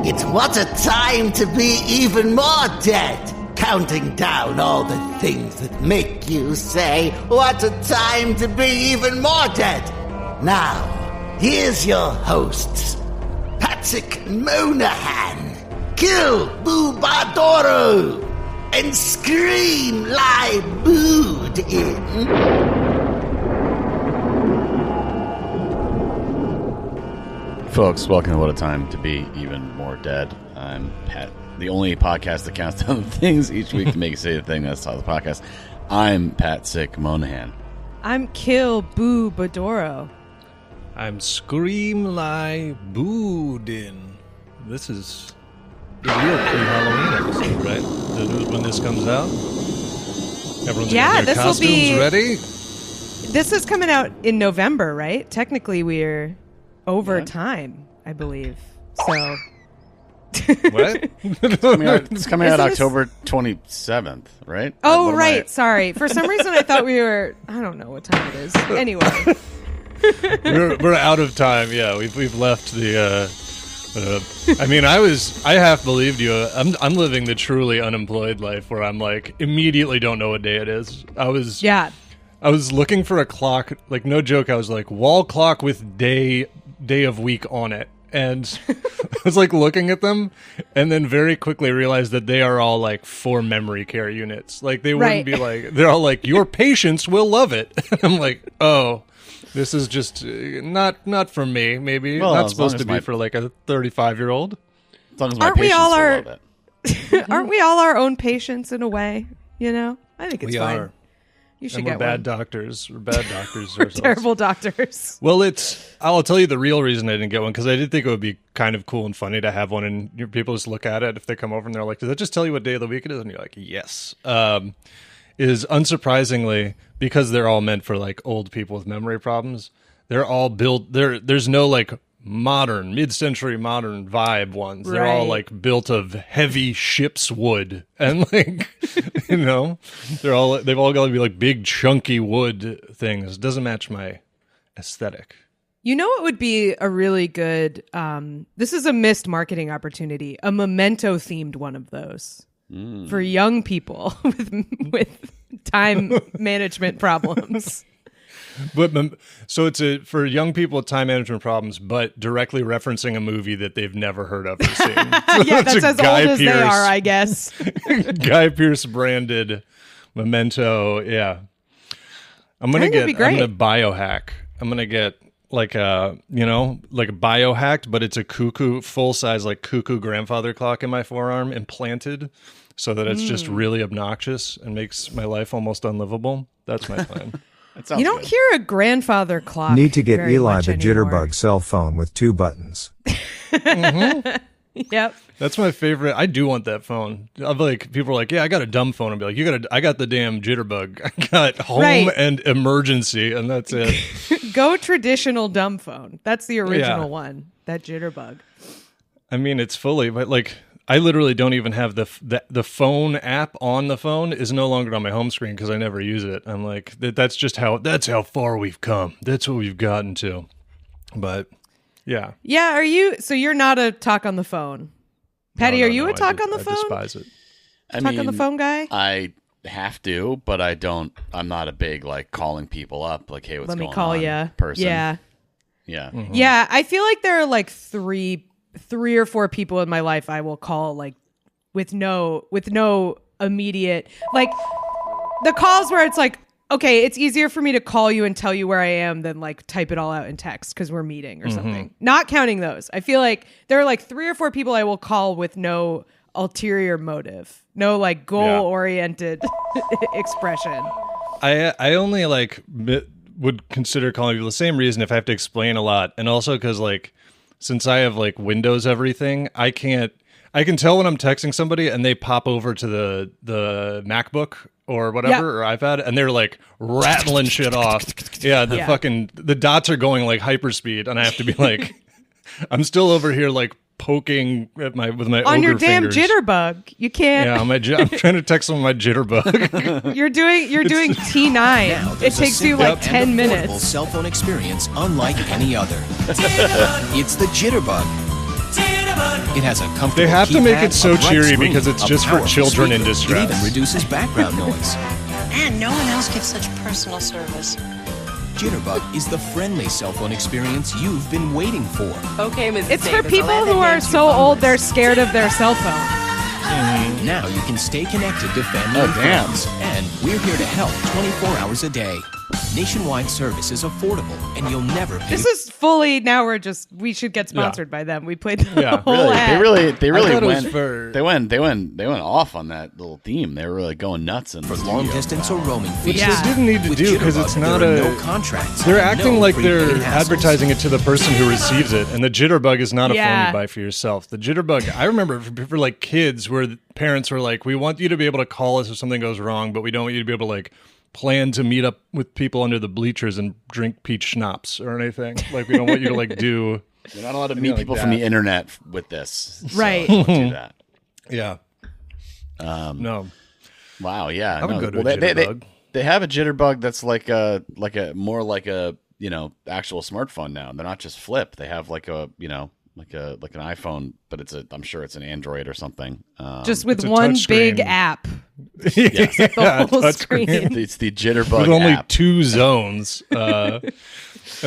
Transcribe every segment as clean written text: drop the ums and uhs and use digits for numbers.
It's what a time to be even more dead. Counting down all the things that make you say, what a time to be even more dead. Now, here's your hosts, Patrick Monahan, Kill Boobadoro, and Scream Lie Booed In. Folks, welcome to What a Time to Be Even More Dead. I'm Pat, the only podcast that counts down the things each week to make you say the thing that's on the podcast. I'm Pat Sick Monahan. I'm Kill Boo Badoro. I'm Scream Lie Booed In. This is the real pre-Halloween episode, right? When this comes out? Everyone's got their costumes ready? This is coming out in November, right? Technically, we're over time, I believe. So... What? It's coming out October 27th, right? Oh, right. Sorry. For some reason, I thought we were... I don't know what time it is. Anyway. we're out of time. Yeah, we've left the... I mean, I half believed you. I'm living the truly unemployed life where I'm like, immediately don't know what day it is. I was looking for a clock. Like, no joke. I was like, wall clock with day of week on it. And I was like looking at them and then very quickly realized that they are all like for memory care units. Like they wouldn't be like, they're all like, your patients will love it. And I'm like, oh, this is just not for me. Maybe not supposed to be for like a 35-year-old. As long as my patients will love it. Aren't we all our own patients in a way? You know, I think it's fine. Are. You should and get we're bad one. doctors. We're bad doctors. We're terrible doctors. Well, I'll tell you the real reason I didn't get one, because I did think it would be kind of cool and funny to have one, and people just look at it if they come over and they're like, does that just tell you what day of the week it is? And you're like, yes. Is unsurprisingly, because they're all meant for like old people with memory problems, they're all built, there's no like modern, mid-century modern vibe ones. They're all like built of heavy ship's wood, and like, you know, they've all got to be like big chunky wood things. It doesn't match my aesthetic. You know what would be a really good this is a missed marketing opportunity, a memento themed one of those for young people with time management problems. But so it's for young people with time management problems, but directly referencing a movie that they've never heard of or seen. So yeah, that's as old as they are, I guess. Guy Pearce branded memento. Yeah, I'm gonna biohack. I'm gonna get like a biohacked, but it's a cuckoo, full size like cuckoo grandfather clock in my forearm implanted, so that it's just really obnoxious and makes my life almost unlivable. That's my plan. You don't hear a grandfather clock. Need to get Eli the jitterbug cell phone with 2 buttons. Mm-hmm. Yep. That's my favorite. I do want that phone. I'm like, people are like, yeah, I got a dumb phone. I'll be like, I got the damn jitterbug. I got home and emergency, and that's it. Go traditional dumb phone. That's the original one. That jitterbug. I mean, it's fully, but like, I literally don't even have the phone app on the phone is no longer on my home screen because I never use it. I'm like, that's how far we've come. That's what we've gotten to. But yeah. Yeah. So you're not a talk on the phone. Patty, are you a talk on the phone? I despise it. Talk on the phone guy? I have to, but I don't. I'm not a big like calling people up like, hey, what's going on? Let me call you. Person. Yeah. Yeah. Mm-hmm. Yeah. I feel like there are like three or 4 people in my life I will call like with no immediate, like the calls where it's like, okay, it's easier for me to call you and tell you where I am than like type it all out in text because we're meeting or something. Not counting those. I feel like there are like 3 or 4 people I will call with no ulterior motive, no like goal-oriented expression. I only like would consider calling people the same reason if I have to explain a lot, and also because like since I have like Windows everything, I can tell when I'm texting somebody and they pop over to the MacBook or whatever or iPad and they're like rattling shit off. Yeah, the dots are going like hyperspeed and I have to be like, I'm still over here like poking at with my on ogre your damn fingers. jitterbug. You can't. Yeah, I'm trying to text on my jitterbug. You're doing T9. Now, It there's a takes you simple like and 10 affordable minutes. cell phone experience unlike any other. It's the Jitterbug. It has a comfortable They have to make keypad, it so a bright cheery screen, because it's a just for powerful children in speaker. distress. It even reduces background noise. And no one else gives such personal service. Jitterbug is the friendly cell phone experience you've been waiting for. Okay, Mrs. It's for Davis, I'll people add who that are down to so your phone old they're list. scared of their cell phone. Now you can stay connected to family Oh, and damn. friends. And we're here to help 24 hours a day. Nationwide service is affordable, and you'll never pay. This is fully now we should get sponsored by them. We played the Yeah, whole ad. They really thought it was went. for- They went off on that little theme. They were really going nuts in the for studio. long distance or roaming fees. Yeah. They didn't need to With do because Jitterbug, it's not there a. are no contracts. They're and acting no like they're prepaid hassles. advertising it to the person who receives it, and the jitterbug is not a phone Yeah. you buy for yourself. The jitterbug, I remember for like kids, where the parents were like, "We want you to be able to call us if something goes wrong, but we don't want you to be able to like plan to meet up with people under the bleachers and drink peach schnapps or anything. Like we don't want you to like do." You're not allowed to Something meet like people from that. the internet with this. So Right. Don't do that. Yeah. No. Wow. Yeah. I would no, go to a well, jitterbug. They have a jitterbug that's like a more like a actual smartphone now. They're not just flip. They have like a like an iPhone, but I'm sure it's an Android or something. Just with It's a one touch big screen. app. Yeah, whole touch screen. It's the jitterbug With only app. 2 zones. I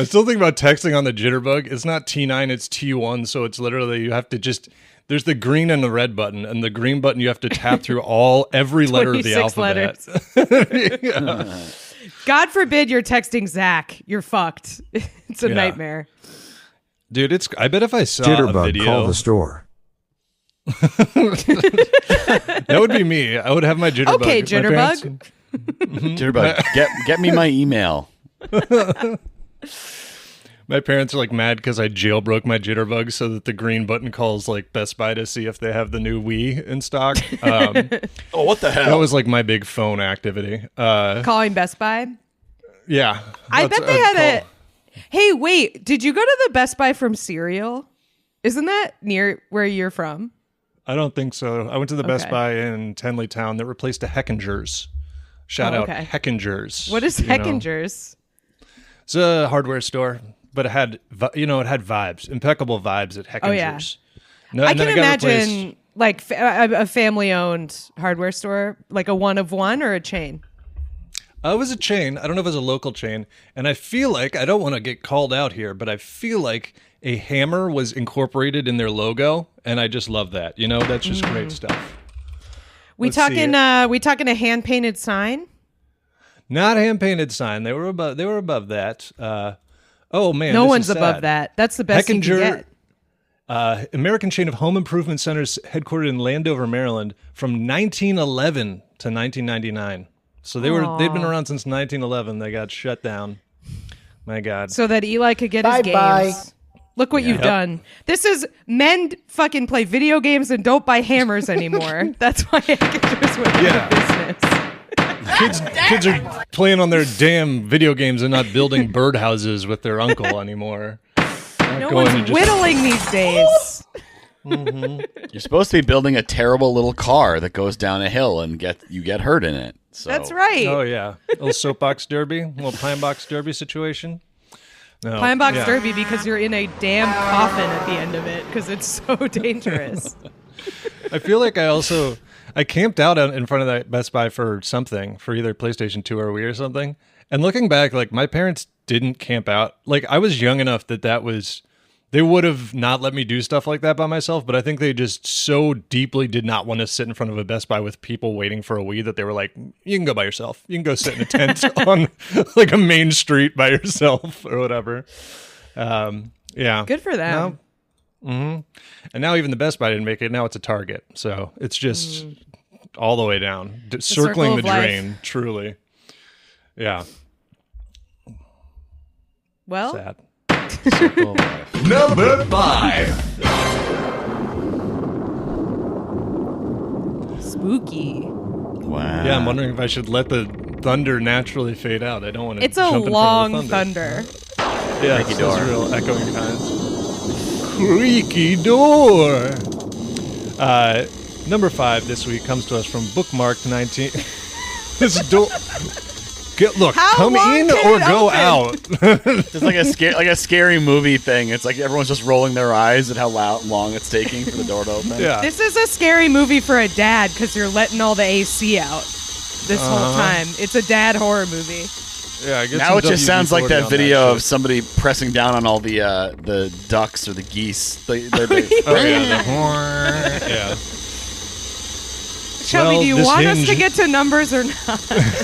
still think about texting on the jitterbug. It's not T9, it's T1. So it's literally you have to just. There's the green and the red button, and the green button you have to tap through every letter of the 26 alphabet. letters. God forbid you're texting Zach. You're fucked. It's a Yeah. nightmare. Dude, I bet if I saw a Jitterbug, video, call the store. that would be me. I would have my jitterbug. Okay, My Jitterbug. parents- Jitterbug, get me my email. My parents are like mad because I jailbroke my jitterbug so that the green button calls like Best Buy to see if they have the new Wii in stock. Oh, what the hell? That was like my big phone activity. Calling Best Buy. Yeah, I That's- bet they I'd had call- Hey, wait. Did you go to the Best Buy from Cereal? Isn't that near where you're from? I don't think so. I went to the Best Okay. Buy in Tenleytown that replaced a Heckinger's. Shout out okay. Heckinger's. What is you know. Heckinger's? It's a hardware store, but it had vibes, impeccable vibes at Heckinger's. Oh, yeah. No, I and then can got imagine replaced- like a family-owned hardware store, like a one of one or a chain. It was a chain. I don't know if it was a local chain. And I feel like, I don't want to get called out here, but I feel like a hammer was incorporated in their logo. And I just love that. You know, that's just great stuff. We Let's see talking it. we talking a hand-painted sign? Not hand-painted sign. They were above that. Oh, man. No this one's is above sad. that. That's the best you can Heckinger- get. American chain of home improvement centers headquartered in Landover, Maryland from 1911 to 1999. So they'd been around since 1911. They got shut down. My God. So that Eli could get his games. Bye-bye. Look what you've done. This is men fucking play video games and don't buy hammers anymore. That's why Heckinger's went out of business. Kids are playing on their damn video games and not building birdhouses with their uncle anymore. No one's whittling these days. You're supposed to be building a terrible little car that goes down a hill and you get hurt in it. So That's right. Oh yeah, a little soapbox derby, a little pine box derby situation. No, Pine box yeah. derby because you're in a damn coffin at the end of it because it's so dangerous. I feel like I camped out in front of that Best Buy for something, for either PlayStation 2 or Wii or something. And looking back, like my parents didn't camp out. Like I was young enough they would have not let me do stuff like that by myself, but I think they just so deeply did not want to sit in front of a Best Buy with people waiting for a Wii that they were like, you can go by yourself. You can go sit in a tent on like a main street by yourself or whatever. Yeah. Good for them. And now even the Best Buy didn't make it. Now it's a Target. So it's just all the way down, circling circle the of life. drain, truly. Yeah. Well, Sad. Number 5. spooky. wow. Yeah, I'm wondering if I should let the thunder naturally fade out. I don't want to. It's a jump in front long of the thunder. thunder. Yeah, Creaky it's those door. real echoing times. creaky door. Number 5 this week comes to us from Bookmarked 19. This door. Look, How come long in can or it go open? out. It's like a scary movie thing. It's like everyone's just rolling their eyes at how long it's taking for the door to open. Yeah. This is a scary movie for a dad because you're letting all the AC out this whole time. It's a dad horror movie. Yeah, get Now it some just sounds like WD-40 that on video shit. of somebody pressing down on all the ducks or the geese. Oh, yeah. Yeah. Shelby, Well, do you this want us to hinge- get to numbers or not?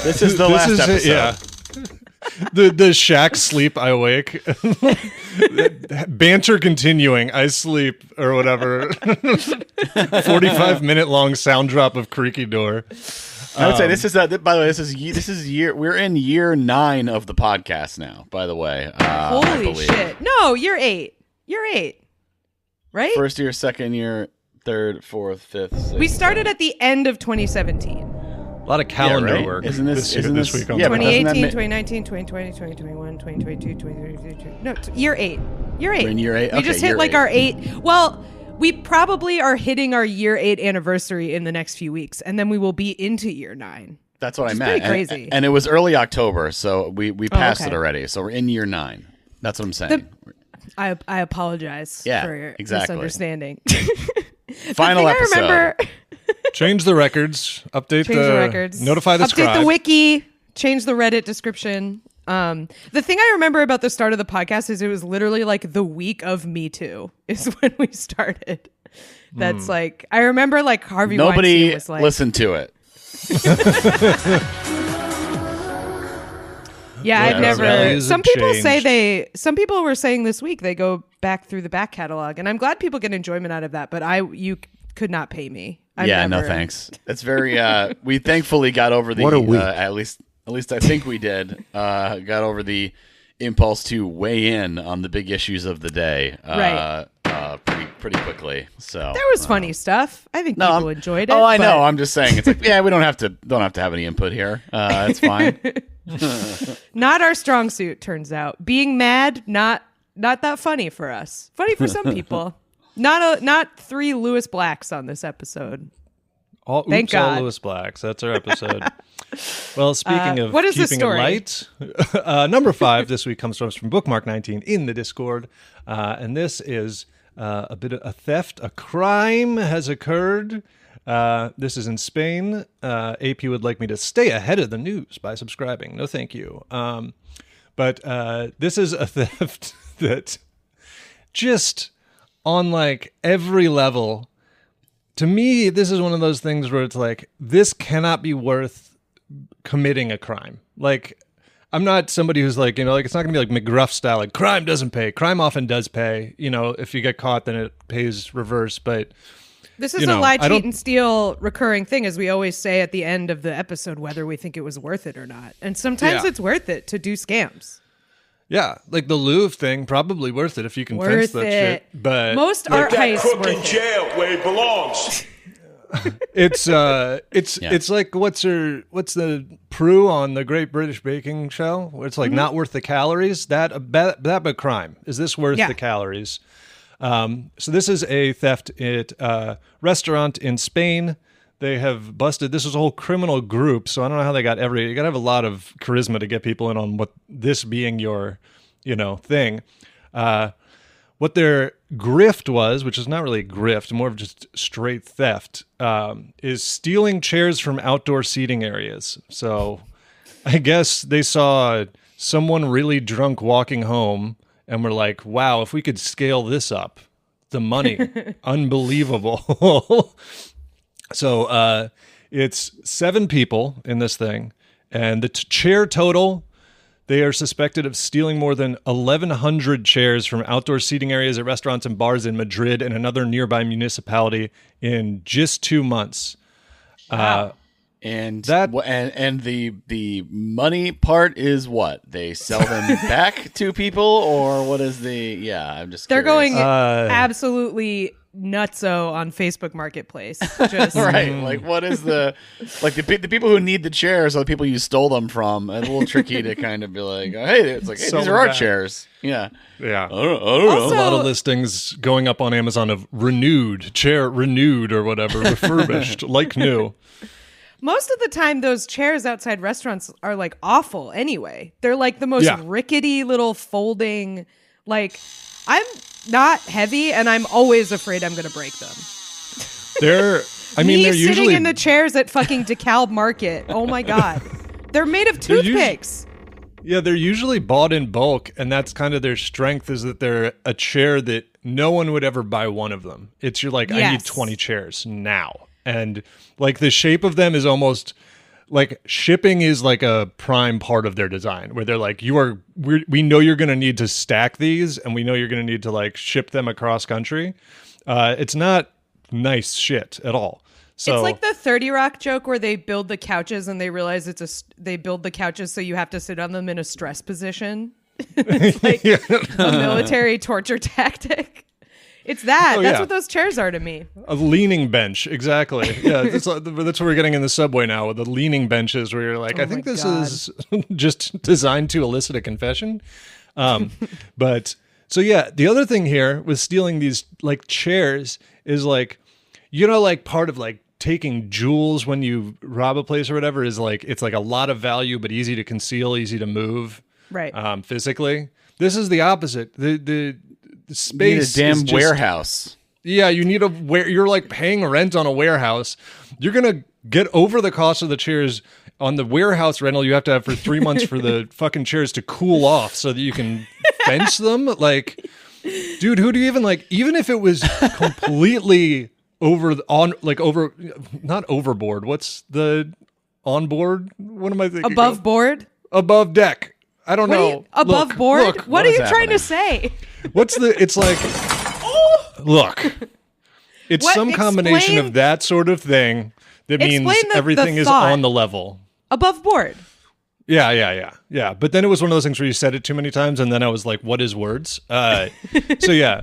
This is the last episode. Yeah. The Shaq sleep, I wake. Banter continuing. I sleep or whatever. 45-minute long sound drop of creaky door. I would say this is by the way, this is year. We're in year 9 of the podcast now. By the way, I Holy believe. shit! No, you're 8. You're 8, right? First year, second year, third, fourth, fifth. Sixth, We started seventh. at the end of 2017. A lot of calendar right? work. Isn't this week? On yeah, the but doesn't 2018, that 2019, 2020, 2021, 2022, 2023. No, year 8. Year 8. We're in year 8? We Okay, just hit year like 8. our 8. Well, we probably are hitting our year 8 anniversary in the next few weeks, and then we will be into year 9. That's what I Which is meant. pretty crazy. And it was early October, so we passed okay. it already. So we're in year 9. That's what I'm saying. I apologize Yeah, for your exactly. misunderstanding. Final I episode. remember. Change the records. Update Change the records. Notify the Update scribe. the wiki. Change the Reddit description. The thing I remember about the start of the podcast is it was literally like the week of Me Too is when we started. That's like I remember like Harvey Nobody Weinstein was like, listened to it. yeah, I've never. values Some have people say changed. Some people were saying this week they go back through the back catalog, and I'm glad people get enjoyment out of that. But you could not pay me. I've Yeah, never- no thanks. It's very. We thankfully got over the. What a week. At least I think we did. Got over the impulse to weigh in on the big issues of the day. Right. Pretty quickly. So There was funny stuff. I think people enjoyed it. Oh, I know. but- I'm just saying. It's like, yeah, we don't have to have any input here. It's fine. Not our strong suit, turns out. Being mad, not that funny for us. Funny for some people. Not 3 Lewis Blacks on this episode. Thank All God. Lewis Blacks. That's our episode. Well, speaking of what is the keeping story? it light, number 5 this week comes to us from Bookmark 19 in the Discord, and this is a bit of a theft. A crime has occurred. This is in Spain. AP would like me to stay ahead of the news by subscribing. No, thank you. But this is a theft that just on like every level. To me, this is one of those things where it's like, this cannot be worth committing a crime. Like, I'm not somebody who's like, like it's not gonna be like McGruff style, like crime doesn't pay. Crime often does pay. If you get caught, then it pays reverse. But This is a lie, cheat, and steal recurring thing, as we always say at the end of the episode, whether we think it was worth it or not. And sometimes Yeah. it's worth it to do scams. yeah, like the Louvre thing, probably worth it if you can fence Worth that it. shit. But Most art heists worth it. jail where he belongs. it's like what's the Prue on the Great British Baking Show, where it's like not worth the calories. That a crime. Is this worth Yeah. the calories? So this is a theft at a restaurant in Spain. They have busted. This is a whole criminal group. So I don't know how they got you got to have a lot of charisma to get people in on what this being your, thing. What their grift was, which is not really grift, more of just straight theft, is stealing chairs from outdoor seating areas. So I guess they saw someone really drunk walking home and were like, wow, if we could scale this up, the money, unbelievable. So it's 7 people in this thing, and the chair total, they are suspected of stealing more than 1,100 chairs from outdoor seating areas at restaurants and bars in Madrid and another nearby municipality in just 2 months. And That- and the money part is what? They sell them back to people, or what is the? Yeah, I'm just. They're curious. going absolutely nutso on Facebook Marketplace. Just Right. Like, what is the people who need the chairs are the people you stole them from. It's a little tricky to kind of be like, hey, it's like, hey, these are our chairs. Yeah. Yeah. I don't know. Also- A lot of listings going up on Amazon of chair renewed or whatever, refurbished, like new. Most of the time, those chairs outside restaurants are like awful anyway. They're like the most rickety little folding, like, I'm not heavy and I'm always afraid I'm going to break them. They're sitting usually in the chairs at fucking DeKalb Market. Oh my God. They're made of toothpicks. They're usually bought in bulk, and that's kind of their strength, is that they're a chair that no one would ever buy one of them. It's I need 20 chairs now. And like the shape of them is almost like shipping is like a prime part of their design, where they're like, we know you're going to need to stack these, and we know you're going to need to like ship them across country. It's not nice shit at all. So it's like the 30 Rock joke where they build the couches and they realize they build the couches so you have to sit on them in a stress position. It's like a military torture tactic. It's that. That's what those chairs are to me. A leaning bench, exactly. Yeah, that's what we're getting in the subway now, with the leaning benches, where you're like, I think this is just designed to elicit a confession. But so the other thing here with stealing these like chairs is like, like part of like taking jewels when you rob a place or whatever is like, it's like a lot of value but easy to conceal, easy to move, right? Physically, this is the opposite. The space, you need a damn warehouse. Yeah, you need you're like paying rent on a warehouse. You're gonna get over the cost of the chairs on the warehouse rental you have to have for 3 months for the fucking chairs to cool off so that you can fence them. Like, dude, who do you even if it was completely not overboard. What's the onboard? What am I thinking? Above board? Above deck. I don't know. Above board? Look, what are you trying to say? It's like, look, it's some combination of that sort of thing that means everything is on the level. Above board. Yeah. But then it was one of those things where you said it too many times, and then I was like, what is words? So yeah,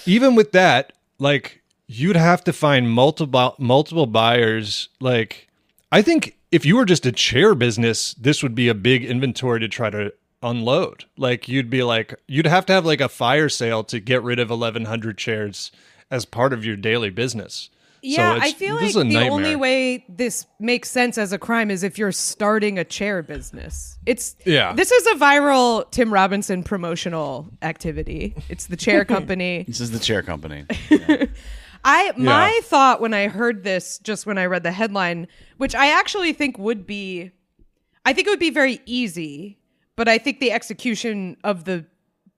even with that, like, you'd have to find multiple buyers. Like, I think if you were just a chair business, this would be a big inventory to try to unload. Like, you'd have to have like a fire sale to get rid of 1,100 chairs as part of your daily business. Yeah, so I feel like the only way this makes sense as a crime is if you're starting a chair business. This is a viral Tim Robinson promotional activity. It's the chair company. This is the chair company. Yeah. My thought when I heard this, just when I read the headline, which I actually think it would be very easy, but I think the execution of the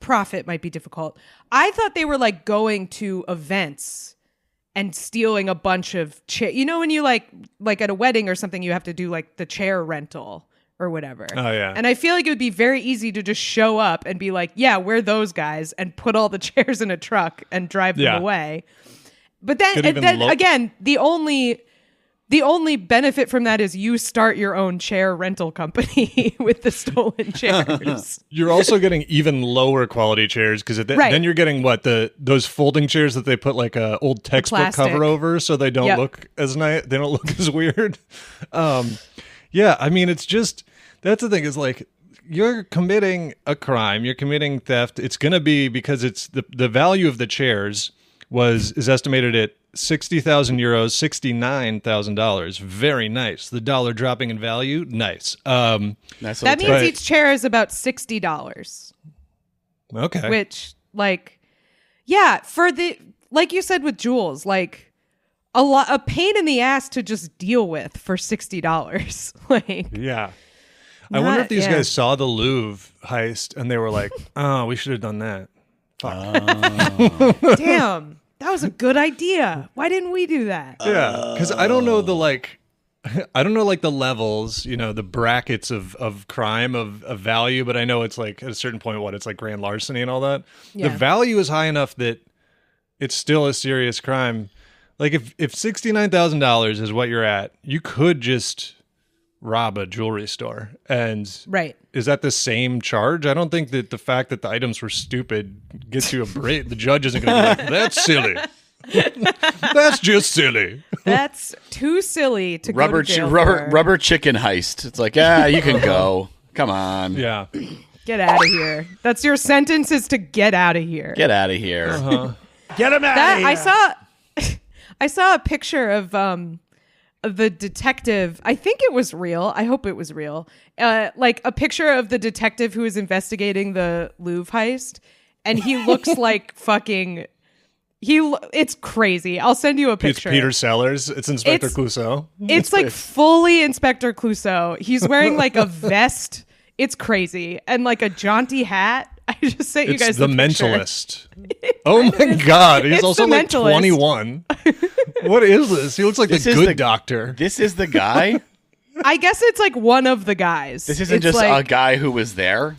profit might be difficult. I thought they were like going to events and stealing a bunch of chairs. You know, when you like at a wedding or something, you have to do like the chair rental or whatever. Oh, yeah. And I feel like it would be very easy to just show up and be like, yeah, we're those guys, and put all the chairs in a truck and drive them away. But then again, the only benefit from that is you start your own chair rental company with the stolen chairs. You're also getting even lower quality chairs, because then you're getting those folding chairs that they put like a old textbook cover over so they don't look as nice. They don't look as weird. Yeah, I mean, it's just, that's the thing, is like, you're committing a crime, you're committing theft. It's going to be, because it's the value of the chairs is estimated at 60,000 euros, $69,000. Very nice. The dollar dropping in value, nice. That means each chair is about $60. Okay. Which, like, yeah, like you said with jewels, like a pain in the ass to just deal with for $60. Like, yeah. I wonder if these guys saw the Louvre heist and they were like, oh, we should have done that. Fuck. Damn. That was a good idea. Why didn't we do that? Yeah, because I don't know the levels, the brackets of crime, of value, but I know it's like at a certain point, it's like grand larceny and all that. Yeah. The value is high enough that it's still a serious crime. Like if $69,000 is what you're at, you could just rob a jewelry store. And is that the same charge? I don't think that the fact that the items were stupid gets you a break. The judge isn't going to be like, that's silly. That's just silly. That's too silly to go to jail for. Rubber chicken heist. It's like, you can go. Come on. Yeah. Get out of here. That's your sentence, is to get out of here. Get out of here. Get him out of here. I saw a picture of the detective. I think it was real. I hope it was real. Like a picture of the detective who is investigating the Louvre heist, and he looks like fucking. It's crazy. I'll send you a picture. It's Peter Sellers. It's Inspector Clouseau. It's like fully Inspector Clouseau. He's wearing like a vest. It's crazy, and like a jaunty hat. I just sent you guys the picture. Mentalist. Oh my God. He's It's also the like Mentalist. 21. What is this? He looks like the good doctor. This is the guy? I guess it's like one of the guys. This isn't It's just like, a guy who was there?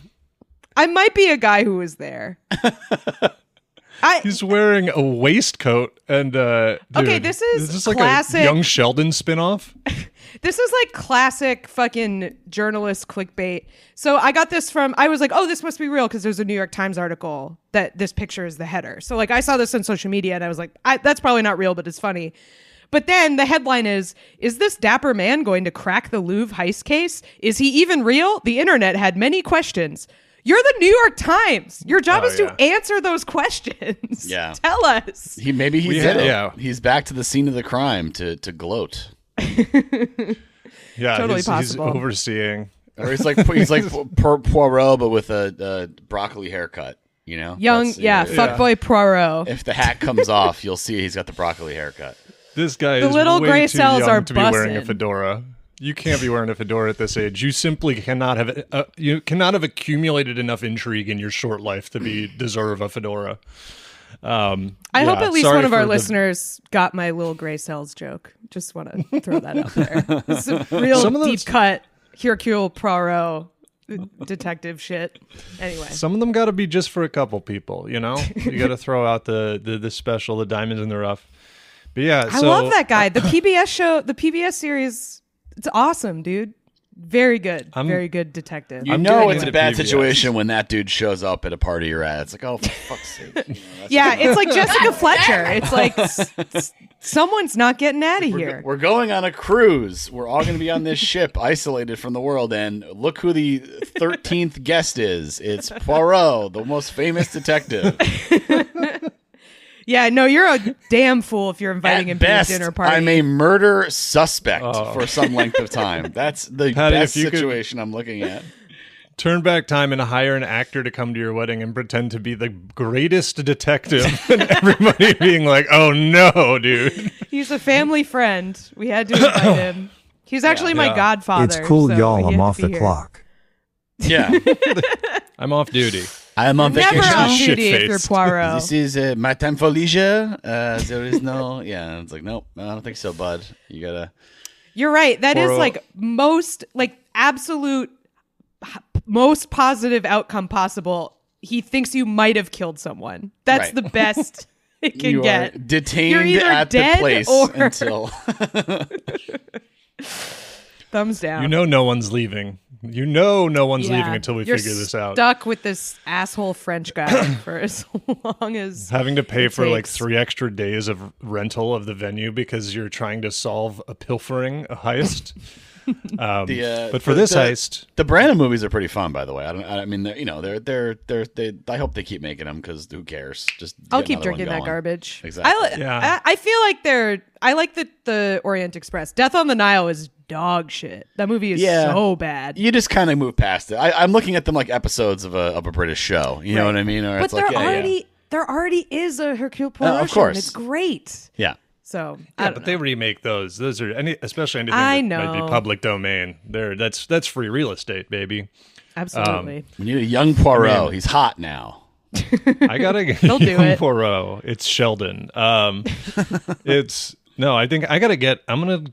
I might be a guy who was there. He's wearing a waistcoat and dude, Okay, this is this like classic- a Young Sheldon spinoff? This is like classic fucking journalist clickbait. So I got this I was like, oh, this must be real, because there's a New York Times article that this picture is the header. So like I saw this on social media and I was like, that's probably not real, but it's funny. But then the headline is this dapper man going to crack the Louvre heist case? Is he even real? The internet had many questions. You're the New York Times. Your job is to answer those questions. Yeah. Tell us. Maybe he did it. Yeah. He's back to the scene of the crime to gloat. Yeah, Totally he's possible. overseeing. Or he's like Poirot, but with a broccoli haircut. You know, Young, That's- fuckboy Poirot. If the hat comes off, you'll see he's got the broccoli haircut. This guy The is little way gray too cells young are to be wearing a bussin'. fedora. You can't be wearing a fedora at this age. You simply cannot have accumulated enough intrigue in your short life to deserve a fedora. I hope at least sorry one of our for the- listeners got my little gray cells joke. Just want to throw that out there. It's a real Some of deep those- cut Hercule Poirot detective shit. Anyway, Some of them got to be just for a couple people, you know? You got to throw out the special, the diamonds in the rough. But yeah, I love that guy. The PBS show, the PBS series, it's awesome, dude. Very good. Very good detective. You I'm know getting it's a into bad PBS. situation when that dude shows up at a party you're at. It's like, oh, for fuck's sake. You know, that's Yeah, it's like Jessica Fletcher. It's like someone's not getting out of here. We're going on a cruise. We're all going to be on this ship, isolated from the world. And look who the 13th guest is. It's Poirot, the most famous detective. Yeah, no, you're a damn fool if you're inviting him At best, to a dinner party. I'm a murder suspect for some length of time. That's the Patty, best if you could- situation I'm looking at. Turn back time and hire an actor to come to your wedding and pretend to be the greatest detective, and everybody being like, "Oh no, dude!" He's a family friend. We had to invite him. He's actually my Yeah. godfather. It's cool, so y'all. he I'm had to off be the here. clock. Yeah. I'm off duty. I'm on Never vacation. on duty if you're Shit-faced. Poirot. This is my time for leisure. There is no, it's like, nope, I don't think so, bud. You gotta. You're right. That is Poirot. like absolute most positive outcome possible. He thinks you might have killed someone. That's Right. the best it can You get. are detained You're either at the dead place or- until. Thumbs down. You know, no one's leaving. You know, no one's Yeah. leaving until we You're figure this out. Stuck with this asshole French guy for as long as Having to pay it for like takes. 3 extra days of rental of the venue because you're trying to solve a pilfering, a heist. But for this heist, The Brandon movies are pretty fun, by the way. I mean, they. I hope they keep making them because who cares? Just I'll get keep another one drinking that going. garbage. Exactly. Yeah. I feel like I like the Orient Express. Death on the Nile is dog shit. That movie is so bad. You just kind of move past it. I'm looking at them like episodes of a British show. You know what I mean? Or But it's like, there already is a Hercule Poirot of show, course. and it's great. yeah. So yeah, but they remake those. Those are especially anything I that might be know. public domain. That's free real estate, baby. absolutely. We need a young Poirot. He's hot now. I gotta get He'll do young it. Poirot. It's Sheldon. It's no. I think I'm gonna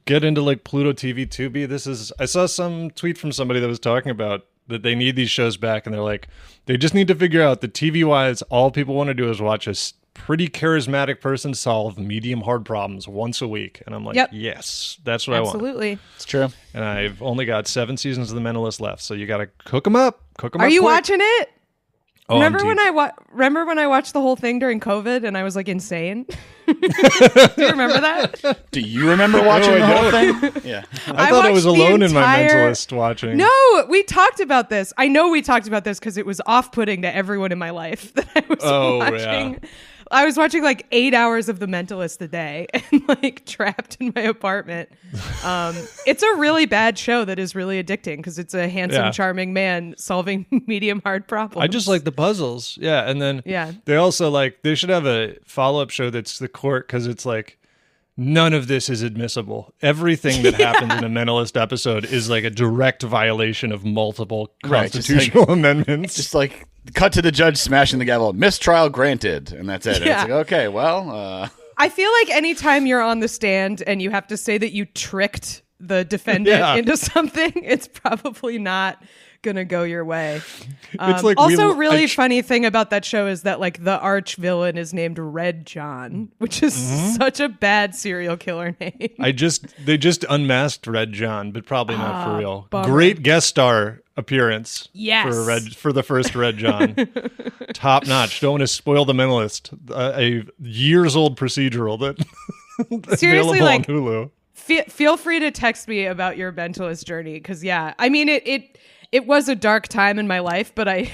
get into like Pluto TV Tubi. I saw some tweet from somebody that was talking about that they need these shows back, and they're like, they just need to figure out that TV wise, all people want to do is watch a pretty charismatic person solve medium hard problems once a week. And I'm like, Yep. yes, that's what I want. Absolutely. It's true. And I've only got 7 seasons of The Mentalist left, so you got to cook them up. Cook them Are up you quick. watching it? Remember when I watched the whole thing during COVID and I was like insane? Do you remember that? Do you remember watching the whole thing? Yeah. I thought I was alone in my mentalist watching. No, we talked about this. I know we talked about this because it was off-putting to everyone in my life that I was watching. Yeah. I was watching like 8 hours of The Mentalist a day and like trapped in my apartment. It's a really bad show that is really addicting because it's a handsome, charming man solving medium hard problems. I just like the puzzles. Yeah. And then they also they should have a follow-up show that's the court because it's like, none of this is admissible. Everything that happens in a Mentalist episode is like a direct violation of multiple constitutional amendments. Just like cut to the judge smashing the gavel, mistrial granted, and that's it. And it's like, okay, well. I feel like anytime you're on the stand and you have to say that you tricked the defendant into something, it's probably not gonna go your way. It's like also really funny thing about that show is that like the arch villain is named Red John, which is such a bad serial killer name. They just unmasked Red John, but probably not for real. Bummer. Great guest star appearance for the first Red John. Top notch. Don't want to spoil The Mentalist, a years old procedural that seriously available on Hulu. Feel free to text me about your Mentalist journey because I mean it was a dark time in my life, but I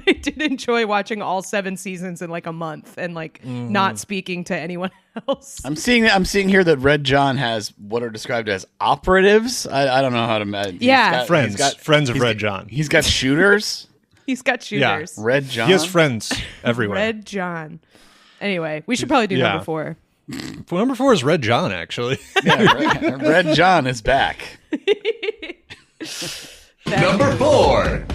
did enjoy watching all 7 seasons in like a month and like not speaking to anyone else. I'm seeing here that Red John has what are described as operatives. I don't know how to imagine. Yeah, friends of Red John. He's got shooters. He's got shooters. Yeah. Red John. He has friends everywhere. Red John. Anyway, we should probably do number 4. Number 4 is Red John, actually. Yeah, Red John is back. Number 4.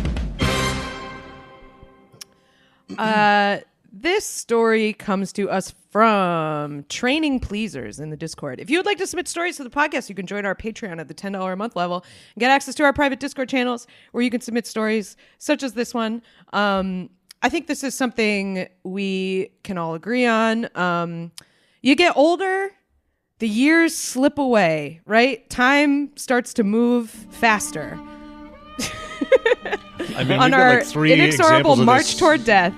This story comes to us from Training Pleasers in the Discord. If you would like to submit stories to the podcast, you can join our Patreon at the $10 a month level and get access to our private Discord channels where you can submit stories such as this one. I think this is something we can all agree on. You get older, the years slip away, right? Time starts to move faster. I mean, on our inexorable march toward death.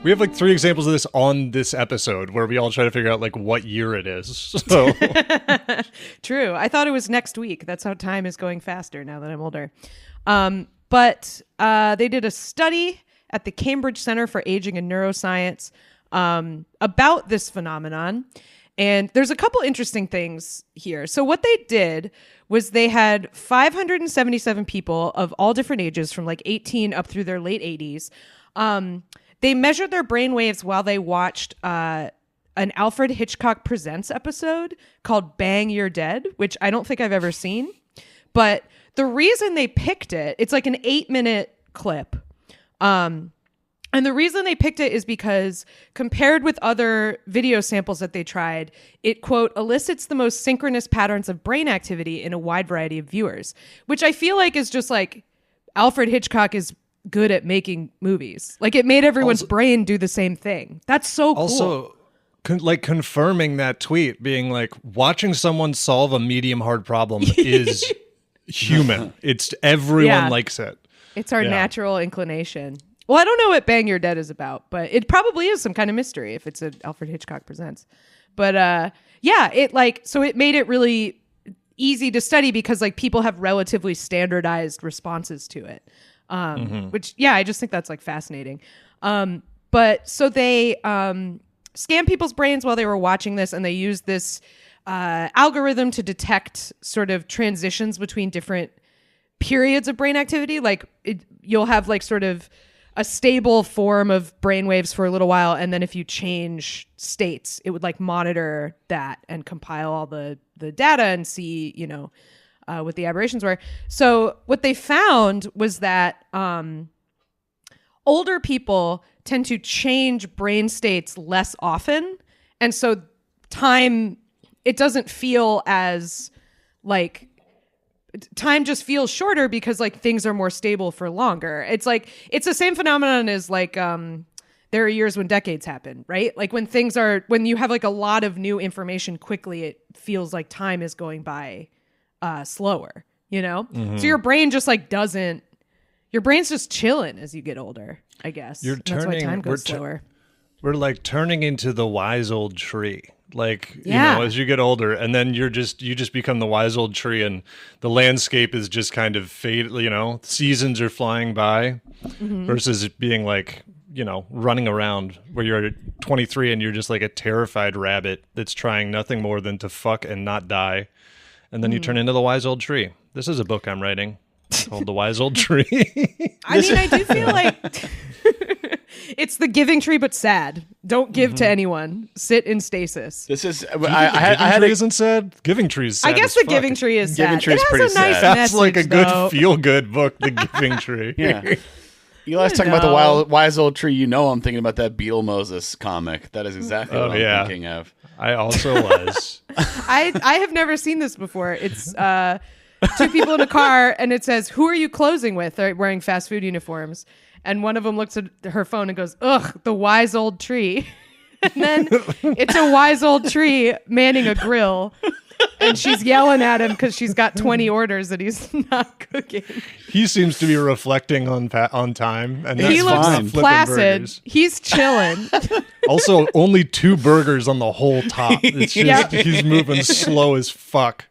We have like 3 examples of this on this episode where we all try to figure out like what year it is. So True. I thought it was next week. That's how time is going faster now that I'm older. But they did a study at the Cambridge Center for Aging and Neuroscience about this phenomenon. And there's a couple interesting things here. So what they did was they had 577 people of all different ages from like 18 up through their late 80s. They measured their brain waves while they watched an Alfred Hitchcock Presents episode called Bang, You're Dead, which I don't think I've ever seen. But the reason they picked it, it's like an 8-minute clip. And the reason they picked it is because compared with other video samples that they tried, it, quote, elicits the most synchronous patterns of brain activity in a wide variety of viewers, which I feel like is just like Alfred Hitchcock is good at making movies. Like it made everyone's brain do the same thing. That's so cool. Also, confirming that tweet being like, watching someone solve a medium hard problem is human. It's everyone likes it. It's our natural inclination. Well, I don't know what Bang You're Dead is about, but it probably is some kind of mystery if it's an Alfred Hitchcock Presents. But it made it really easy to study because like people have relatively standardized responses to it. Which I just think that's like fascinating. But so they scanned people's brains while they were watching this, and they used this algorithm to detect sort of transitions between different periods of brain activity. Like you'll have like sort of a stable form of brainwaves for a little while, and then if you change states, it would like monitor that and compile all the data and see, what the aberrations were. So what they found was that older people tend to change brain states less often, and so time, it doesn't feel as like time just feels shorter because like things are more stable for longer. It's like it's the same phenomenon as like there are years when decades happen, right? Like when you have like a lot of new information quickly, it feels like time is going by slower, So your brain just like doesn't your brain's just chilling as you get older, I guess. That's why time goes slower. We're like turning into the wise old tree. Like, you know, as you get older, and then you just become the wise old tree, and the landscape is just kind of fade, you know, seasons are flying by versus it being like, you know, running around where you're 23 and you're just like a terrified rabbit that's trying nothing more than to fuck and not die. And then you turn into the wise old tree. This is a book I'm writing called The Wise Old Tree. I mean, I do feel like it's the giving tree, but sad. Don't give to anyone. Sit in stasis. This is. Isn't sad. Giving tree is sad. I guess the giving tree is sad. Giving tree is it pretty has a nice sad. That's like a good feel good book. The Giving Tree. Yeah. Eli's talking about the wise old tree. You know, I'm thinking about that Beetle Moses comic. That is exactly what I'm thinking of. I also was. I have never seen this before. It's two people in a car, and it says, "Who are you closing with?" They're wearing fast food uniforms, and one of them looks at her phone and goes, "Ugh, the wise old tree." And then it's a wise old tree manning a grill, and she's yelling at him because she's got 20 orders that he's not cooking. He seems to be reflecting on time, and he looks fine. placid. Burgers. He's chilling. Also, only 2 burgers on the whole top. It's just he's moving slow as fuck.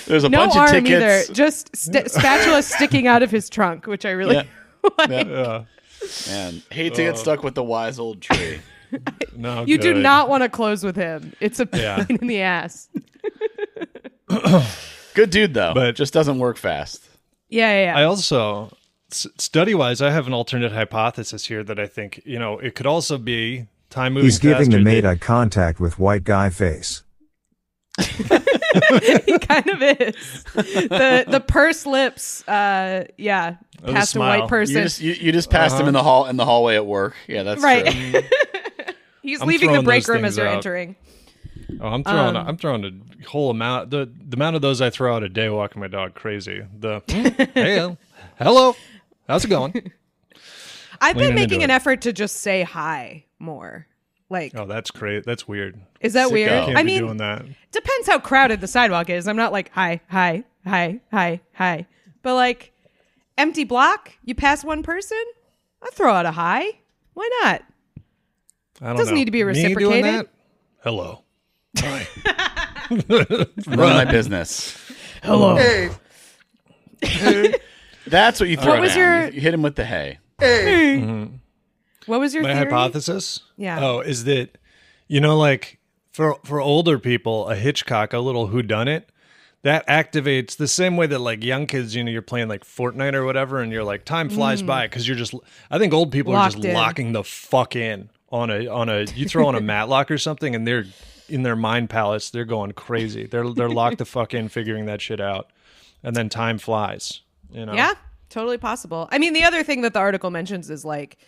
There's a no bunch of arm tickets. either. Just spatula sticking out of his trunk, which I really like. Yeah. Man, hate to get stuck with the wise old tree. No, you do not want to close with him. It's a pain in the ass. Good dude, though. But just doesn't work fast. Yeah. I also, study-wise, I have an alternate hypothesis here that I think, you know, it could also be time moving He's giving faster the maid eye contact with white guy face. He kind of is. The pursed lips, past a white person. You just passed him in the hallway at work. Yeah, that's right. True. He's leaving the break room as you're entering. Oh, I'm throwing a whole amount. The amount of those I throw out a day walking my dog crazy. Hey, hello, how's it going? I've been making an effort to just say hi more. Like, oh, that's great. That's weird. Is that weird? I mean, doing that. Depends how crowded the sidewalk is. I'm not like hi. But like empty block, you pass one person, I throw out a hi. Why not? I don't Doesn't know. need to be reciprocated. Me doing that? Hello. Hi. Run my business. Hello. Hey. That's what you throw down. You hit him with the hey. Hey. Mm-hmm. What was your My theory? hypothesis? Yeah. Oh, is that, you know, like for older people, a Hitchcock, a little whodunit, that activates the same way that like young kids, you know, you're playing like Fortnite or whatever, and you're like time flies by because you're just. I think old people are just locking the fuck in on a. You throw on a Matlock or something, and they're in their mind palace. They're going crazy. They're locked the fuck in, figuring that shit out, and then time flies. You know. Yeah, totally possible. I mean, the other thing that the article mentions is like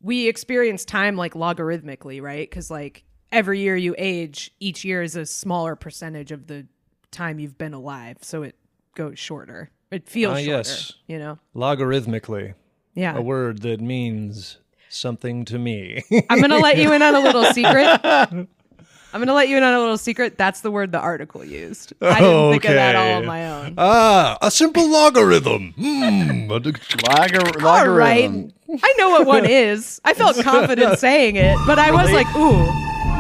we experience time like logarithmically, right? Because like every year you age, each year is a smaller percentage of the time you've been alive, so it goes shorter. It feels shorter, yes. You know? Logarithmically. Yeah. A word that means something to me. I'm going to let you in on a little secret. That's the word the article used. I didn't think of that all on my own. A simple logarithm. Logarithm. All right. I know what one is. I felt confident saying it, but I was like, ooh,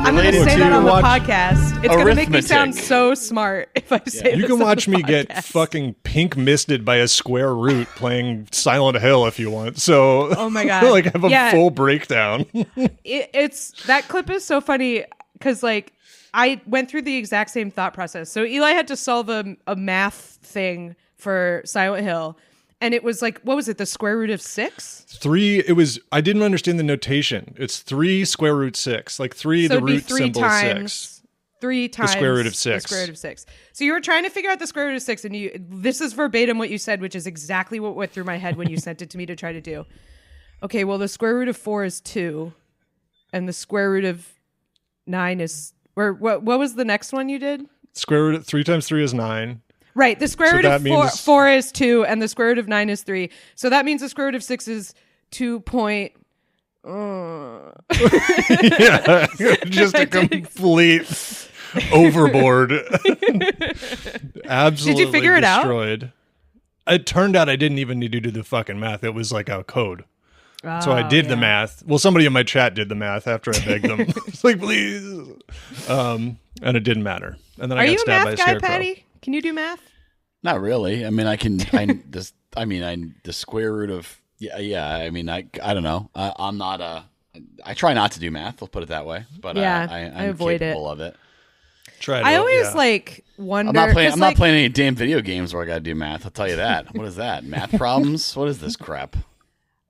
I'm going to say that on the podcast. It's going to make me sound so smart if I say this. You can watch me podcast. get fucking pink misted by a square root playing Silent Hill if you want. So, oh my God. like have a full breakdown. It's that clip is so funny because like I went through the exact same thought process. So Eli had to solve a math thing for Silent Hill. And it was like, what was it? The square root of 6? 3. It was. I didn't understand the notation. It's 3 square root 6. Like 3, so the root symbol times, 6. 3 times the square root of 6. The square root of 6. So you were trying to figure out the square root of 6, and this is verbatim what you said, which is exactly what went through my head when you sent it to me to try to do. Okay, well, the square root of 4 is 2, and the square root of 9 is. Or what was the next one you did? Square root of 3 times 3 is 9. Right, the square root of 4 is 2, and the square root of 9 is 3. So that means the square root of 6 is 2. Yeah, just a complete overboard. Absolutely. Did you figure it destroyed. it turned out I didn't even need to do the fucking math. It was like a code. So I did the math. Well, somebody in my chat did the math after I begged them. It's like, please. And it didn't matter. And then I got stabbed by a scarecrow. Are you a math guy, Patty? Can you do math? Not really. I mean, the square root of I mean, I don't know. I'm not I try not to do math. Let's put it that way. But I'm avoid capable of it. I always wonder. I'm not playing any damn video games where I got to do math. I'll tell you that. What is that? Math problems? What is this crap?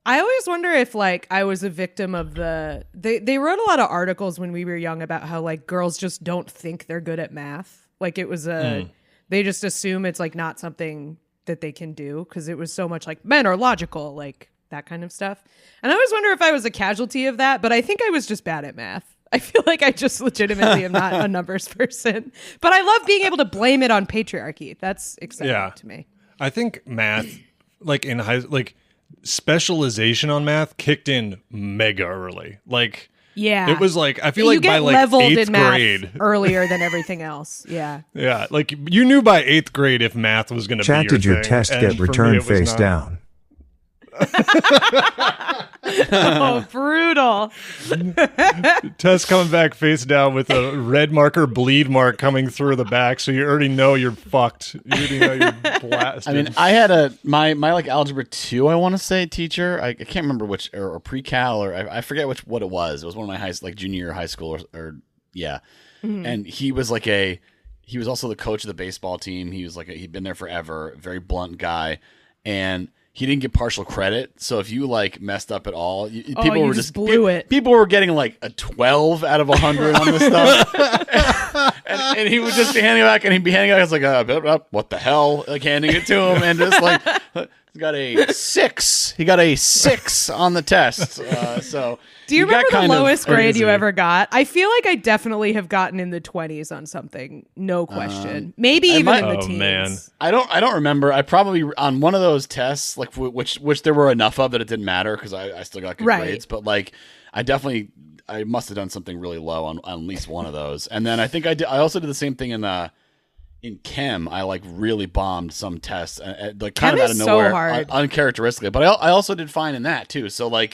I always wonder if I was a victim of they wrote a lot of articles when we were young about how girls just don't think they're good at math. It was they just assume it's not something that they can do because it was so much men are logical, that kind of stuff. And I always wonder if I was a casualty of that, but I think I was just bad at math. I feel like I just legitimately am not a numbers person, but I love being able to blame it on patriarchy. That's exciting to me. I think math, in high, specialization on math kicked in mega early. It was I feel you by leveled 8th in math grade earlier than everything else. Yeah. Yeah. You knew by 8th grade if math was going to be your Chat, did your thing, test get returned face down? Oh, brutal. Test coming back face down with a red marker bleed mark coming through the back, so you already know you're fucked. You already know you're blasted. I mean, I had my algebra 2, I want to say, teacher. I can't remember which, or pre-cal, or I forget what it was. It was one of my junior year high school, or yeah. Mm-hmm. And he was he was also the coach of the baseball team. He was he'd been there forever, very blunt guy, and he didn't get partial credit, so if you messed up at all, people were just blew it. People were getting a 12 out of 100 on this stuff, and he would just be handing it back, and he'd be handing it back. It's what the hell? Handing it to him, and just he got a 6. He got a 6 on the test. So do you remember the lowest grade you ever got? I feel like I definitely have gotten in the 20s on something, no question. Maybe even in the teens. Man. I don't remember. I probably on one of those tests, which there were enough of that it didn't matter because I still got good grades. But I must have done something really low on at least one of those. And then I think I also did the same thing in chem. I really bombed some tests, kind of out of nowhere, so hard. Uncharacteristically. But I also did fine in that too. So I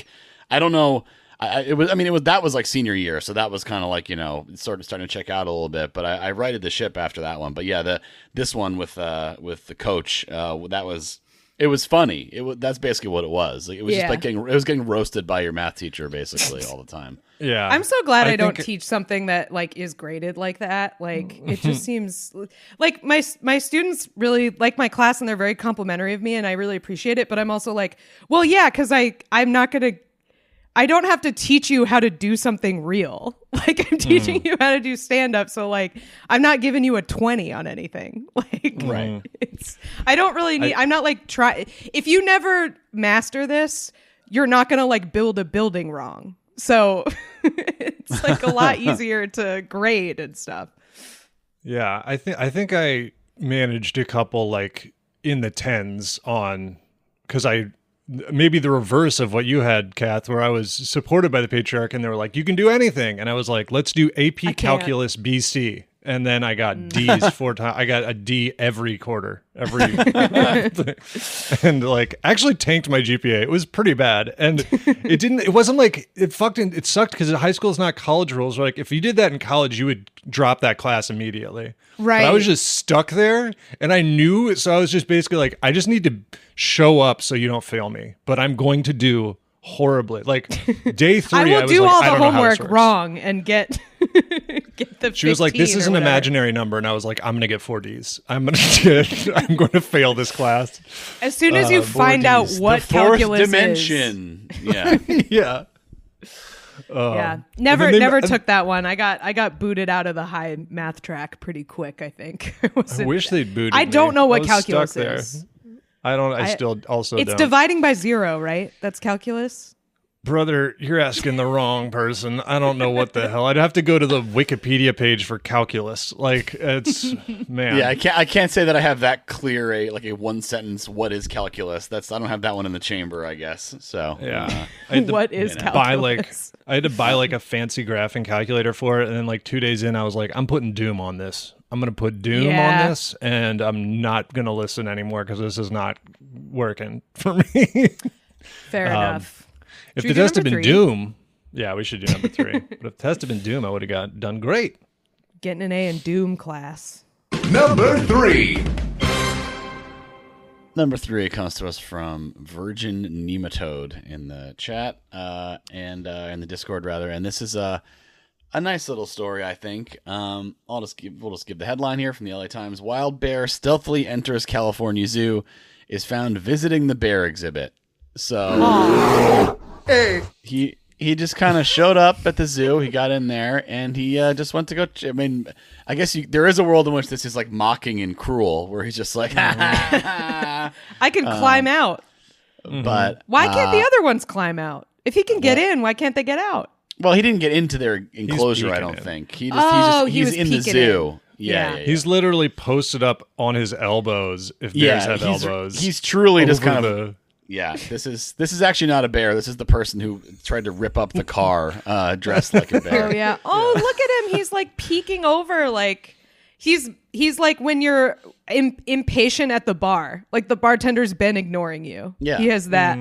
don't know. That was senior year, so that was kind of sort of starting to check out a little bit. But I righted the ship after that one. But yeah, this one with the coach, it was funny. That's basically what it was. It was just getting roasted by your math teacher basically all the time. Yeah, I'm so glad I don't teach something that is graded like that. It just seems my students really like my class and they're very complimentary of me and I really appreciate it. But I'm also well, yeah, because I don't have to teach you how to do something real. I'm teaching you how to do stand-up. So I'm not giving you a 20 on anything. Right. I don't really need, I'm not try. If you never master this, you're not going to build a building wrong. So it's a lot easier to grade and stuff. Yeah. I think I managed a couple in the 10s on, because maybe the reverse of what you had, Kath, where I was supported by the patriarch and they were you can do anything. And I was let's do AP Calculus BC. And then I got D's 4 times. I got a D every quarter, and actually tanked my GPA. It was pretty bad. And it wasn't it sucked because high school is not college rules. If you did that in college, you would drop that class immediately. Right. But I was just stuck there and I knew, so I was just basically I just need to show up so you don't fail me, but I'm going to do horribly. Day 3, I will do all the homework wrong and get the. She was this is an imaginary number, and I was I'm going to get 4 Ds. I'm going to fail this class. As soon as you find out what the fourth calculus dimension. Is. Yeah. Yeah. Yeah. Never took that one. I got booted out of the high math track pretty quick, I think. I wish they'd booted me. I don't know what calculus is. I don't. I still also it's don't. It's dividing by 0, right? That's calculus? Brother, you're asking the wrong person. I don't know what the hell. I'd have to go to the Wikipedia page for calculus. It's man. Yeah, I can't say that I have that clear a one sentence. What is calculus? I don't have that one in the chamber, I guess. So yeah, what is calculus? I had to buy a fancy graphing calculator for it, and then 2 days in, I was I'm putting Doom on this. gonna put doom on this, and I'm not gonna listen anymore because this is not working for me. Fair enough. If the test had been doom, yeah, we should do number 3. But if the test had been doom, I would have done great. Getting an A in doom class. Number 3. Number 3 comes to us from Virgin Nematode in the chat and in the Discord rather, and this is a nice little story, I think. We'll just give the headline here from the LA Times. Wild bear stealthily enters California Zoo, is found visiting the bear exhibit. So he just kind of showed up at the zoo. He got in there and he just went to go. I mean, I guess there is a world in which this is like mocking and cruel, where he's just like, I can climb out. But why can't the other ones climb out? If he can get in, why can't they get out? Well, he didn't get into their enclosure, I don't think. He's in the zoo. Yeah. He's literally posted up on his elbows if bears have elbows. He's truly just kind of... Yeah, this is actually not a bear. This is the person who tried to rip up the car dressed like a bear. Oh, yeah. Oh, look at him. He's like peeking over like... He's like when you're impatient at the bar. Like the bartender's been ignoring you. Yeah. He has that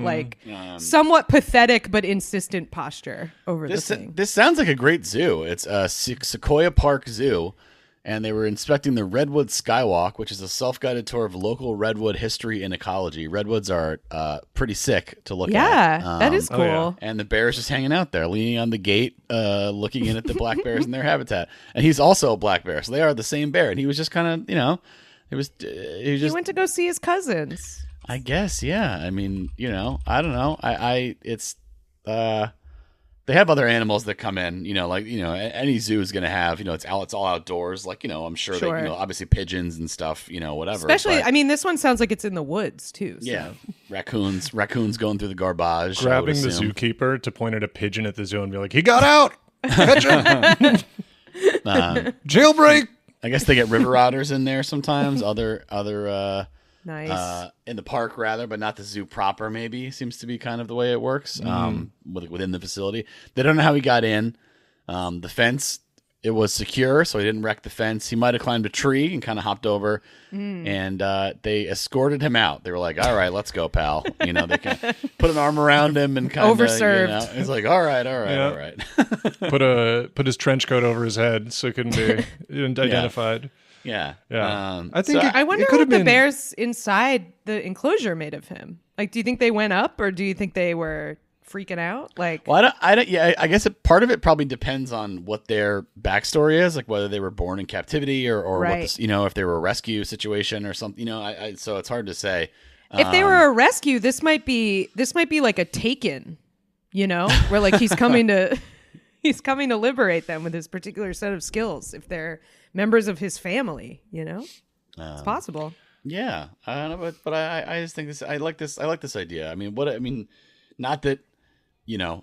somewhat pathetic but insistent posture over the thing. This sounds like a great zoo. It's Sequoia Park Zoo. And they were inspecting the Redwood Skywalk, which is a self-guided tour of local redwood history and ecology. Redwoods are pretty sick to look at. Yeah, that is cool. Yeah. And the bear's just hanging out there, leaning on the gate, looking in at the black bears in their habitat. And he's also a black bear, so they are the same bear. And he was just kind of, he went to go see his cousins. I guess, yeah. I mean, I don't know. They have other animals that come in, any zoo is going to have, it's all outdoors. Like, I'm sure. They, obviously pigeons and stuff, whatever. Especially, this one sounds like it's in the woods too. So. Yeah. Raccoons going through the garbage. Grabbing the zookeeper to point at a pigeon at the zoo and be like, he got out. Catch him. Jailbreak. I guess they get river otters in there sometimes. Other nice. In the park rather, but not the zoo proper. Maybe seems to be kind of the way it works. Within the facility, they don't know how he got in. The fence, it was secure, so he didn't wreck the fence. He might have climbed a tree and kind of hopped over, and they escorted him out. They were like, "All right, let's go, pal." They can put an arm around him and kind of overserved. It's like, "All right, all right." Put his trench coat over his head so it couldn't be identified. Yeah. I think I wonder what the bears inside the enclosure made of him. Like, do you think they went up, or do you think they were freaking out? Like, well, I don't. Yeah, I guess part of it probably depends on what their backstory is, like whether they were born in captivity or right. what if they were a rescue situation or something. So it's hard to say. If they were a rescue, this might be like a Taken, where like he's coming to liberate them with his particular set of skills. If they're members of his family, it's possible. Yeah, I don't know, but I just think this. I like this idea. Not that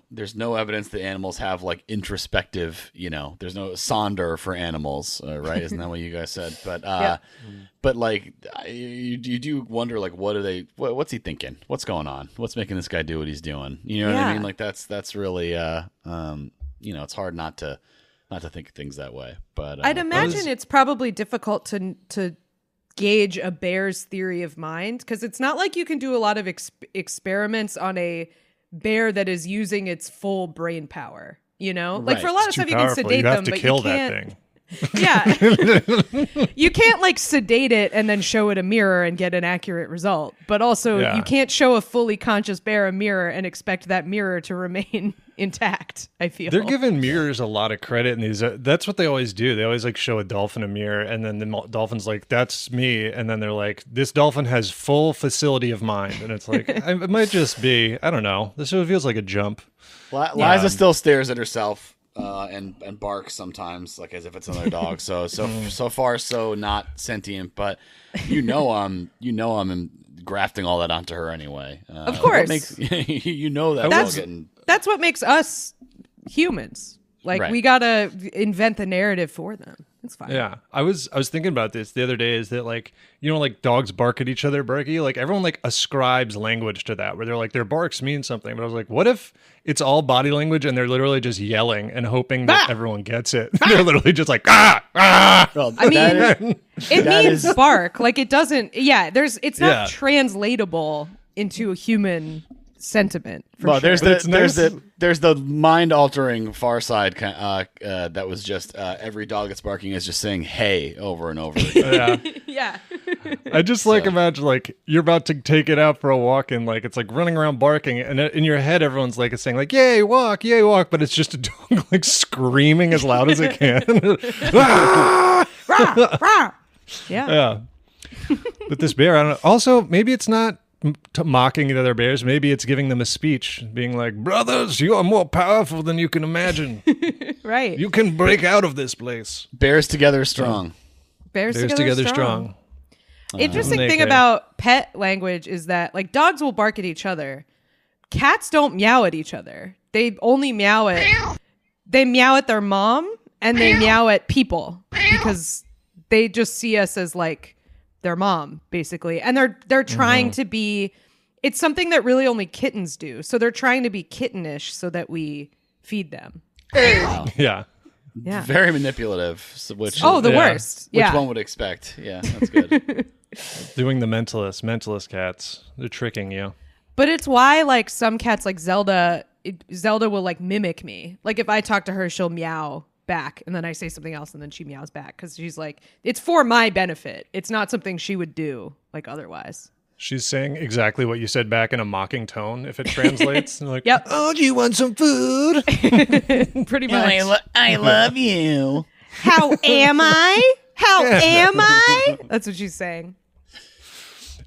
there's no evidence that animals have like introspective. There's no sonder for animals, right? Isn't that what you guys said? But yeah. But like you do wonder like what's he thinking? What's going on? What's making this guy do what he's doing? You know what I mean? Like that's really it's hard not to think of things that way. But I'd imagine it's probably difficult to gauge a bear's theory of mind, because it's not like you can do a lot of experiments on a bear that is using its full brain power. Like right. For a lot of stuff you can sedate them, but kill you can't. That thing. Yeah. You can't like sedate it and then show it a mirror and get an accurate result. But also you can't show a fully conscious bear a mirror and expect that mirror to remain intact, I feel. They're giving mirrors a lot of credit in these. That's what they always do. They always like show a dolphin a mirror, and then the dolphin's like, that's me. And then they're like, this dolphin has full facility of mind. And it's like, it might just be, I don't know. This feels like a jump. Liza still stares at herself. And barks sometimes, like as if it's another dog. So far so not sentient, but I'm grafting all that onto her anyway. Of course, that's what makes us humans. Like we gotta invent the narrative for them. It's fine. Yeah, I was thinking about this the other day. Is that like like dogs bark at each other, barky? Like everyone like ascribes language to that, where they're like their barks mean something. But I was like, what if it's all body language and they're literally just yelling and hoping that everyone gets it? They're literally just like Well, I mean, it means bark. Like it doesn't. Yeah, it's not translatable into a human sentiment. Well, sure. there's the mind altering Far Side that was just every dog that's barking is just saying "hey" over and over again. Yeah. I just imagine like you're about to take it out for a walk and like it's like running around barking, and in your head everyone's like saying like yay walk, but it's just a dog like screaming as loud as it can. Yeah. But this bear, I don't know. Also, maybe it's not mocking the other bears. Maybe it's giving them a speech, being like, brothers, you are more powerful than you can imagine. Right. You can break out of this place. Bears together strong. Bears together strong. Interesting thing okay. about pet language is that like dogs will bark at each other. Cats don't meow at each other. They only meow at their mom and they meow at people because they just see us as like their mom basically, and they're trying to be. It's something that really only kittens do, so they're trying to be kittenish so that we feed them. Wow. Yeah. Very manipulative. Which worst. Which one would expect? Yeah, that's good. Doing the mentalist cats. They're tricking you. But it's why like some cats like Zelda will like mimic me. Like if I talk to her, she'll meow back and then I say something else and then she meows back because she's like, it's for my benefit. It's not something she would do like otherwise. She's saying exactly what you said back in a mocking tone if it translates. Like, yep. Oh, do you want some food? Pretty much. I love you. How am I? How am I? That's what she's saying.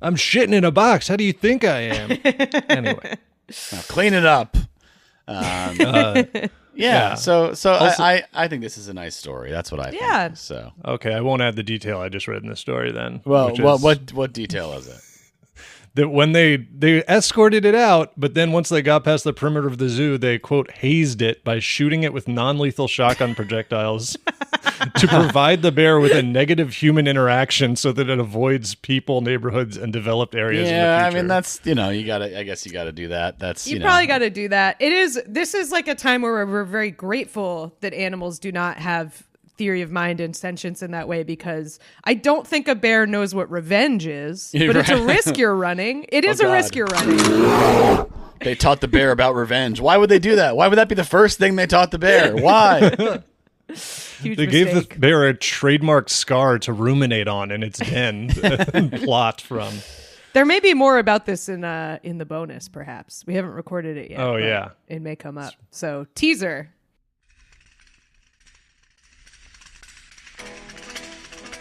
I'm shitting in a box. How do you think I am? Anyway. Now clean it up. Yeah. So also, I think this is a nice story. That's what I think. Yeah. So okay, I won't add the detail I just read in the story then. Well, what detail is it? That when they escorted it out, but then once they got past the perimeter of the zoo, they quote hazed it by shooting it with non-lethal shotgun projectiles to provide the bear with a negative human interaction so that it avoids people, neighborhoods, and developed areas. Yeah, in the future. I mean that's I guess you got to do that. That's you probably got to do that. This is like a time where we're very grateful that animals do not have theory of mind and sentience in that way, because I don't think a bear knows what revenge is, but it's a risk you're running. It is a risk you're running. They taught the bear about revenge. Why would they do that? Why would that be the first thing they taught the bear? Why? They gave the bear a trademark scar to ruminate on in its den and plot from. There may be more about this in the bonus, perhaps. We haven't recorded it yet. Oh, yeah. It may come up. So, teaser.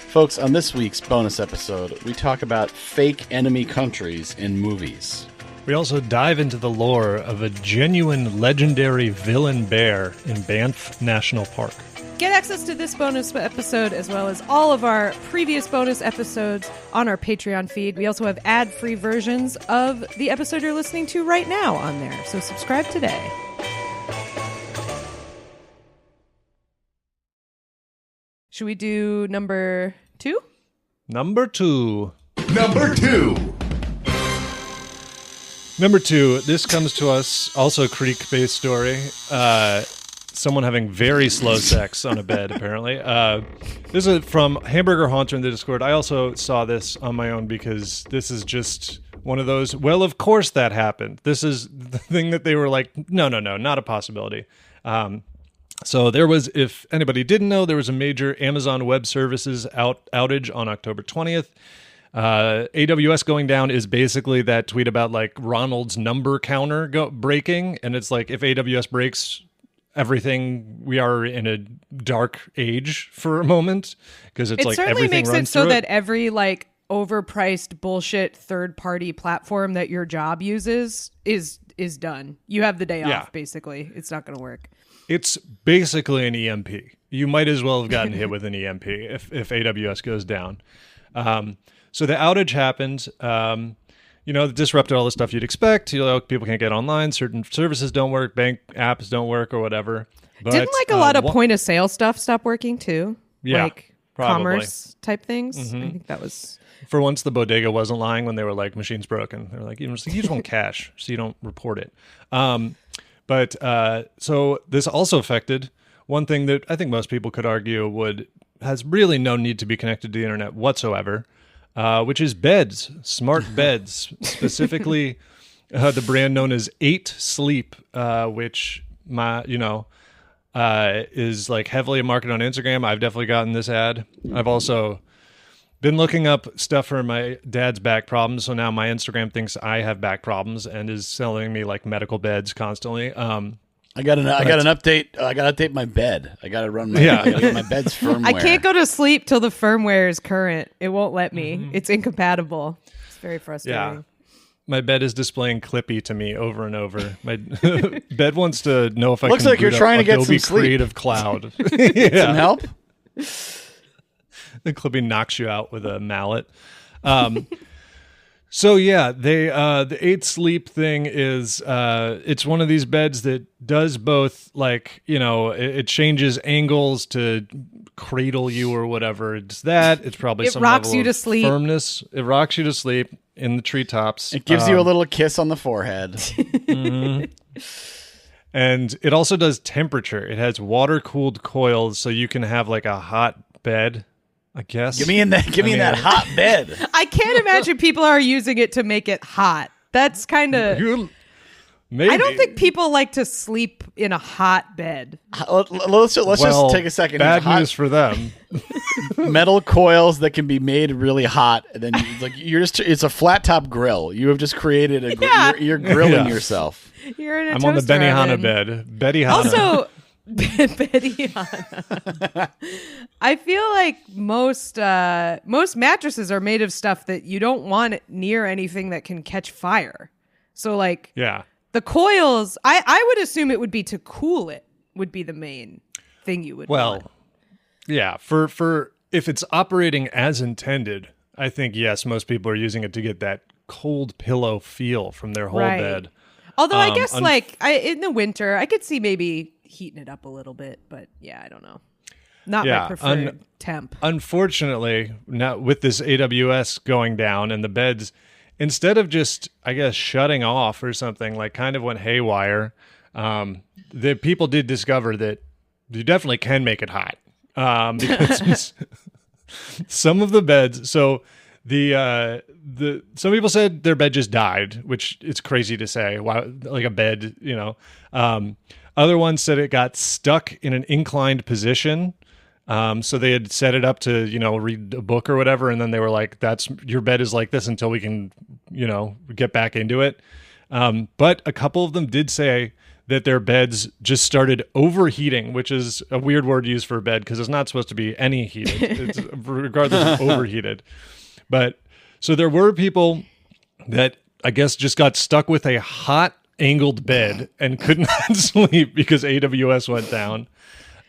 Folks, on this week's bonus episode, we talk about fake enemy countries in movies. We also dive into the lore of a genuine legendary villain bear in Banff National Park. Get access to this bonus episode as well as all of our previous bonus episodes on our Patreon feed. We also have ad-free versions of the episode you're listening to right now on there. So subscribe today. Should we do number 2? Number 2. Number 2. Number 2. This comes to us, also a creek-based story. Someone having very slow sex on a bed, apparently. This is from Hamburger Haunter in the Discord. I also saw this on my own because this is just one of those, well, of course that happened. This is the thing that they were like, no, not a possibility. So there was, if anybody didn't know, there was a major Amazon Web Services outage on October 20th. AWS going down is basically that tweet about like Ronald's number counter breaking. And it's like if AWS breaks everything, we are in a dark age for a moment because it's like everything makes runs it so through that every like overpriced bullshit third-party platform that your job uses is done. You have the day off, basically. It's not going to work. It's basically an EMP. You might as well have gotten hit with an EMP if AWS goes down. So the outage happened. It disrupted all the stuff you'd expect. People can't get online. Certain services don't work. Bank apps don't work or whatever. But, didn't a lot of point of sale stuff stop working too? Yeah. Like commerce type things. I think that was... For once, the bodega wasn't lying when they were like, machine's broken. They were like, you just want cash, so you don't report it. So this also affected one thing that I think most people could argue has really no need to be connected to the internet whatsoever, which is beds, smart beds, specifically the brand known as 8 Sleep, which is like heavily marketed on Instagram. I've definitely gotten this ad. I've also been looking up stuff for my dad's back problems, so now my Instagram thinks I have back problems and is selling me like medical beds constantly. I got an update. I got to update my bed. I got to run my I gotta get my bed's firmware. I can't go to sleep till the firmware is current. It won't let me. It's incompatible. It's very frustrating. Yeah. My bed is displaying Clippy to me over and over. My bed wants to know if I looks can like you're trying to get Adobe some sleep. Creative Cloud. Some help? The Clippy knocks you out with a mallet. So yeah, the 8 Sleep thing is it's one of these beds that does both, like, it changes angles to cradle you or whatever. It's that. It's probably it some rocks level you to of sleep. Firmness. It rocks you to sleep in the treetops. It gives you a little kiss on the forehead. And it also does temperature. It has water-cooled coils, so you can have like a hot bed, I guess. Give me in that hot bed. I can't imagine people are using it to make it hot. That's kind of... Maybe. I don't think people like to sleep in a hot bed. Let's just take a second. Bad news for them. Metal coils that can be made really hot, and then it's a flat top grill. You have just created you're grilling yourself. You're in a I'm on the toaster Benihana oven. bed. Benihana. Also, Benihana. I feel like most mattresses are made of stuff that you don't want near anything that can catch fire. So like, yeah. The coils, I would assume it would be to cool it would be the main thing you would want. Yeah, for if it's operating as intended, I think, yes, most people are using it to get that cold pillow feel from their whole bed. Although I guess in the winter, I could see maybe heating it up a little bit, but yeah, I don't know. Not my preferred temp. Unfortunately, now with this AWS going down and the beds, instead of just, I guess, shutting off or something, like kind of went haywire, the people did discover that you definitely can make it hot. Because some of the beds, so some people said their bed just died, which it's crazy to say. Why, like a bed, Other ones said it got stuck in an inclined position. So they had set it up to, read a book or whatever. And then they were like, your bed is like this until we can, get back into it. But a couple of them did say that their beds just started overheating, which is a weird word to use for a bed because it's not supposed to be any heated. It's regardless of overheated. But so there were people that I guess just got stuck with a hot angled bed and could not sleep because AWS went down.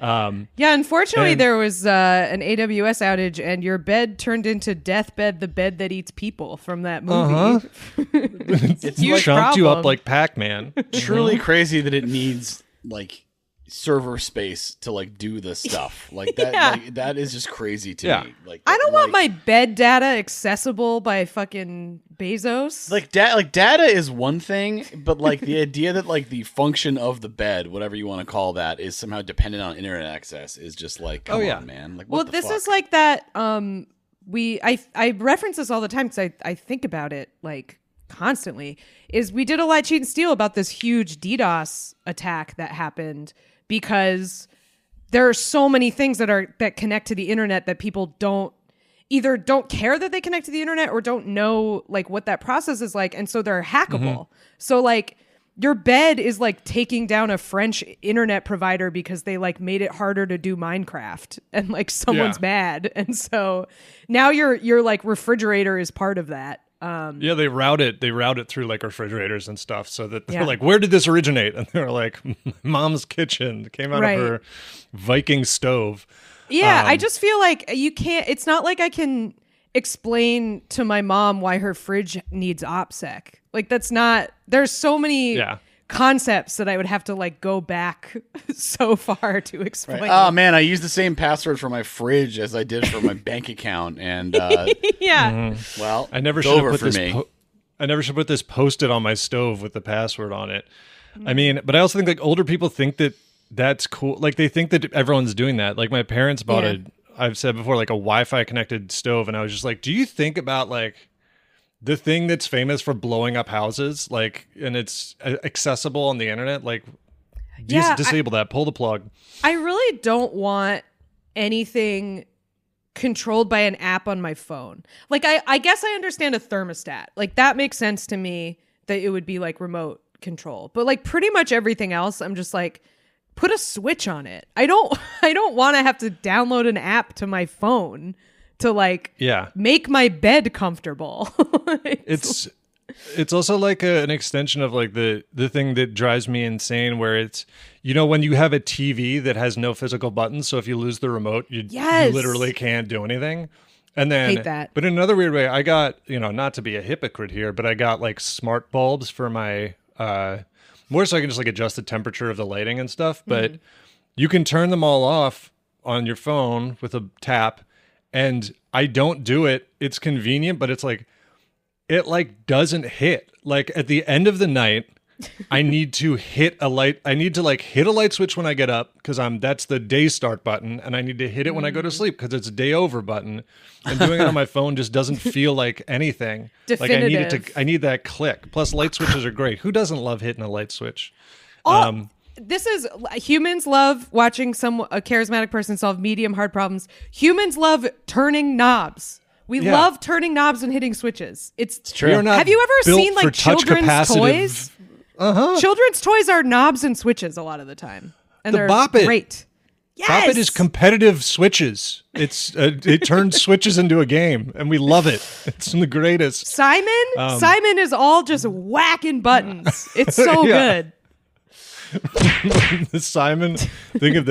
Unfortunately, there was an AWS outage, and your bed turned into Deathbed, the Bed That Eats People from that movie. It's chomped you up like Pac-Man. Truly crazy that it needs like server space to like do this stuff like that. Like, that is just crazy to me. Like, I don't want my bed data accessible by fucking Bezos. Like data is one thing, but like the idea that like the function of the bed, whatever you want to call that, is somehow dependent on internet access is just like, come on, man. Like, what the fuck? Is like that. I reference this all the time because I think about it like constantly. Is we did a Lie, Cheat, and Steal about this huge DDoS attack that happened because there are so many things that connect to the internet that people don't care that they connect to the internet or don't know like what that process is like, and so they're hackable. So like your bed is like taking down a French internet provider because they like made it harder to do Minecraft and like someone's mad, and so now your like refrigerator is part of that. They route it through like refrigerators and stuff so that they're like, where did this originate? And they're like, mom's kitchen. It came out of her Viking stove. Yeah, I just feel like it's not like I can explain to my mom why her fridge needs OPSEC. Like that's not, there's so many concepts that I would have to like go back so far to explain. Right. Oh man, I use the same password for my fridge as I did for my bank account, and yeah. Well, I never should have put this. I never should put this Post-it on my stove with the password on it. I mean, but I also think like older people think that that's cool. Like they think that everyone's doing that. Like my parents bought I've said before, like a Wi-Fi connected stove, and I was just like, do you think about like the thing that's famous for blowing up houses, like, and it's accessible on the internet? Like, disable that, pull the plug. I really don't want anything controlled by an app on my phone. Like, I guess I understand a thermostat. Like, that makes sense to me that it would be like remote control. But like pretty much everything else, I'm just like, put a switch on it. I don't want to have to download an app to my phone to like make my bed comfortable. It's also like an extension of like the thing that drives me insane, where it's, you know, when you have a TV that has no physical buttons, so if you lose the remote, you literally can't do anything. And then, hate that. But in another weird way, I got, you know, not to be a hypocrite here, but I got like smart bulbs for my more so I can just like adjust the temperature of the lighting and stuff. But you can turn them all off on your phone with a tap, and I don't do it. It's convenient, but it's like, it like doesn't hit. Like at the end of the night, I need to hit a light. I need to like hit a light switch when I get up, because that's the day start button, and I need to hit it when I go to sleep because it's a day over button. And doing it on my phone just doesn't feel like anything. Definitive. Like I need that click. Plus, light switches are great. Who doesn't love hitting a light switch? This is, humans love watching a charismatic person solve medium hard problems. Humans love turning knobs. We love turning knobs and hitting switches. It's true. Have you ever seen like children's toys? Children's toys are knobs and switches a lot of the time, and they're great. Yes! Bop It is competitive switches. It turns switches into a game, and we love it. It's the greatest. Simon is all just whacking buttons. It's so good. Simon, think of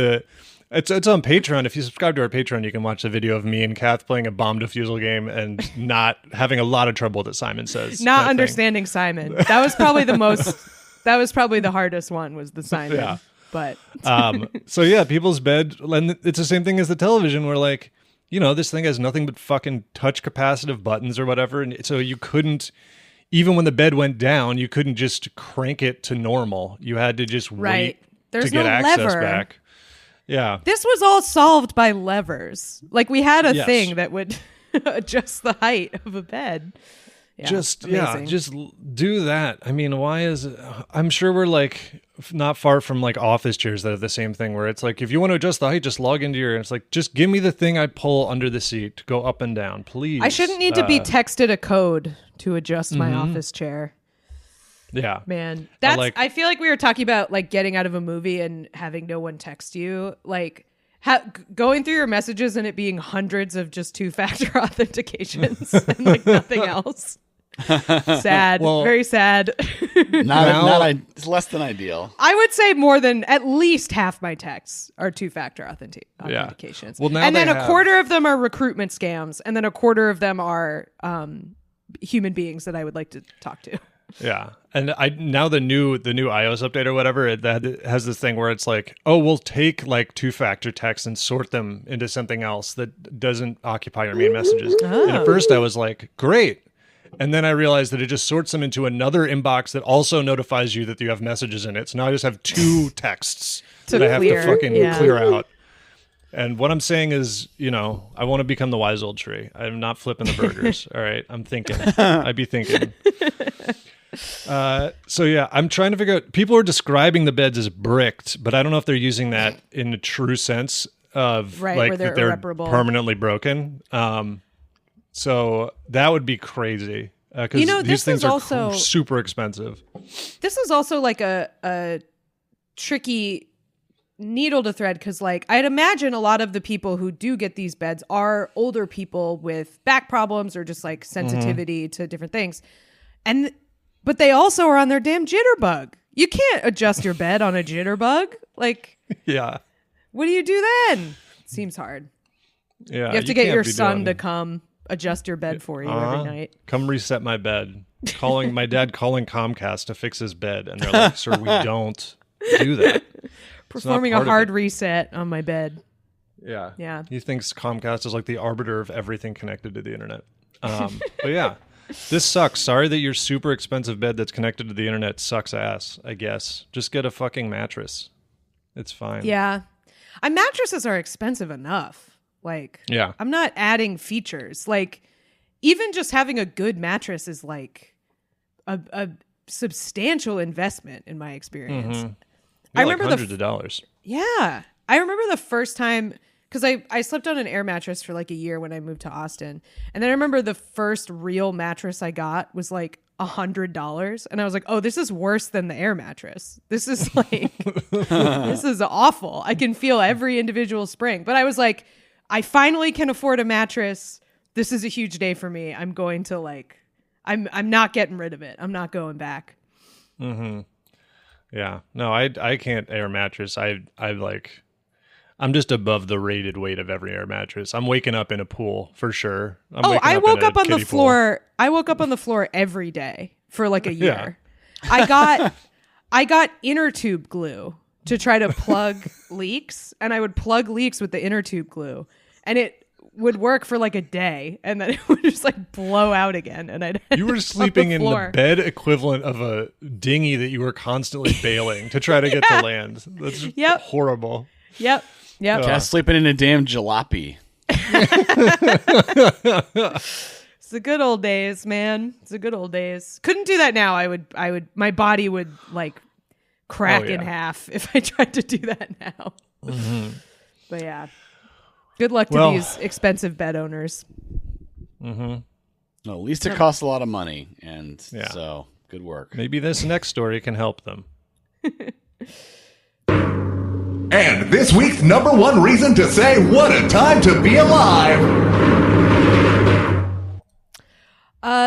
it's on Patreon. If you subscribe to our Patreon, you can watch the video of me and Kath playing a bomb defusal game and not having a lot of trouble with what Simon says. Not understanding Simon. That was probably the hardest one, was the Simon. Yeah. But so yeah, people's bed, and it's the same thing as the television, where like, you know, this thing has nothing but fucking touch capacitive buttons or whatever, and so you couldn't, even when the bed went down, you couldn't just crank it to normal. You had to just wait to get access back. Yeah. This was all solved by levers. Like we had a thing that would adjust the height of a bed. Yeah, just do that. I mean, why is it? I'm sure we're like not far from like office chairs that have the same thing, where it's like, if you want to adjust the height, just log into and it's like, just give me the thing I pull under the seat to go up and down, please. I shouldn't need to be texted a code to adjust my office chair. Yeah, man, I feel like we were talking about like getting out of a movie and having no one text you, like going through your messages and it being hundreds of just 2-factor authentications and like nothing else. Sad. Well, very sad. It's less than ideal. I would say more than at least half my texts are 2-factor authentications. Well, now and then a quarter of them are recruitment scams, and then a quarter of them are human beings that I would like to talk to. Yeah. And now the new iOS update or whatever, that has this thing where it's like, oh, we'll take like 2-factor texts and sort them into something else that doesn't occupy your main messages. And at first I was like, great. And then I realized that it just sorts them into another inbox that also notifies you that you have messages in it. So now I just have 2 texts that I have to fucking clear out. And what I'm saying is, you know, I want to become the wise old tree. I'm not flipping the burgers. All right. I'm thinking. I'd be thinking. So yeah, I'm trying to figure out, people are describing the beds as bricked, but I don't know if they're using that in a true sense of like that they're permanently broken. So that would be crazy, because these things are also super expensive. This is also like a tricky needle to thread, because like I'd imagine a lot of the people who do get these beds are older people with back problems or just like sensitivity to different things, but they also are on their damn jitterbug. You can't adjust your bed on a jitterbug. Like, what do you do then? Seems hard. Yeah, you have to get your son to come. adjust your bed for you every night. Come reset my bed. My dad calling Comcast to fix his bed, and they're like, "Sir, we don't do that." Performing a hard reset on my bed. Yeah. Yeah. He thinks Comcast is like the arbiter of everything connected to the internet. But yeah, this sucks. Sorry that your super expensive bed that's connected to the internet sucks ass, I guess. Just get a fucking mattress. It's fine. Yeah. Mattresses are expensive enough. Like, yeah. I'm not adding features. Like, even just having a good mattress is like a substantial investment in my experience. Mm-hmm. I remember hundreds of dollars. Yeah. I remember the first time, because I slept on an air mattress for like a year when I moved to Austin. And then I remember the first real mattress I got was like $100. And I was like, oh, this is worse than the air mattress. This is like, this is awful. I can feel every individual spring. But I was like, I finally can afford a mattress. This is a huge day for me. I'm going to like, I'm not getting rid of it. I'm not going back. Mm-hmm. Yeah. No, I can't air mattress. I'm just above the rated weight of every air mattress. I'm waking up in a pool for sure. I woke up on the floor. I woke up on the floor every day for like a year. Yeah. I got inner tube glue to try to plug leaks, and I would plug leaks with the inner tube glue, and it would work for like a day, and then it would just like blow out again. And you were sleeping in the bed equivalent of a dinghy that you were constantly bailing to try to get to land. That's horrible. Yep. Just sleeping in a damn jalopy. It's the good old days, man. It's the good old days. Couldn't do that now. My body would like crack in half if I tried to do that now. Mm-hmm. But yeah, good luck to these expensive bed owners. Mm-hmm. No, at least it costs a lot of money, and so good work. Maybe this next story can help them. And this week's number one reason to say what a time to be alive.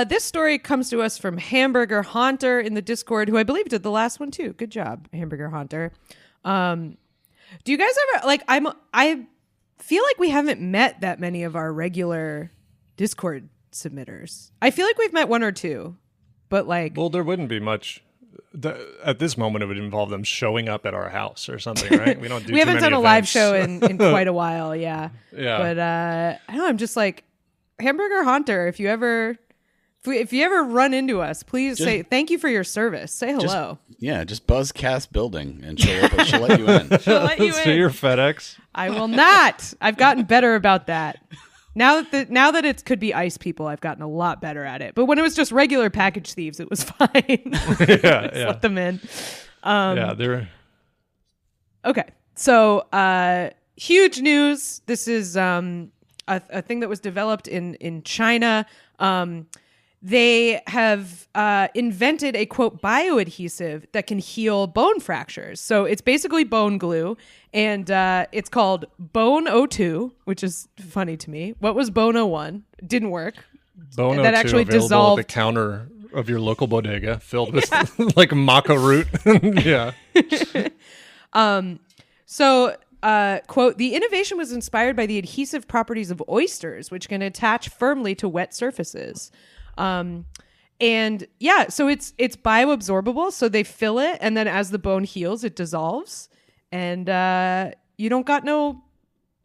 This story comes to us from Hamburger Haunter in the Discord, who I believe did the last one too. Good job, Hamburger Haunter. Do you guys ever I feel like we haven't met that many of our regular Discord submitters. I feel like we've met one or two, but like, well, there wouldn't be much. At this moment, it would involve them showing up at our house or something, right? We don't do. We haven't done a events. live show in quite a while, yeah. Yeah. But I don't know. I'm just like, Hamburger Haunter. If you ever run into us, please say thank you for your service. Say hello. Just buzzcast building, and she'll let you in. She'll let you in. Say your FedEx. I will not. I've gotten better about that. Now that it could be ICE people, I've gotten a lot better at it. But when it was just regular package thieves, it was fine. Let them in. They're okay. So huge news. This is a thing that was developed in China. They have invented a, quote, bioadhesive that can heal bone fractures. So it's basically bone glue, and it's called Bone 02, which is funny to me. What was Bone 01? Didn't work. Bone 02 that actually available dissolved at the counter of your local bodega, filled with like maca root. Yeah. So, quote, the innovation was inspired by the adhesive properties of oysters, which can attach firmly to wet surfaces. So it's bioabsorbable. So they fill it, and then as the bone heals, it dissolves, and you don't got no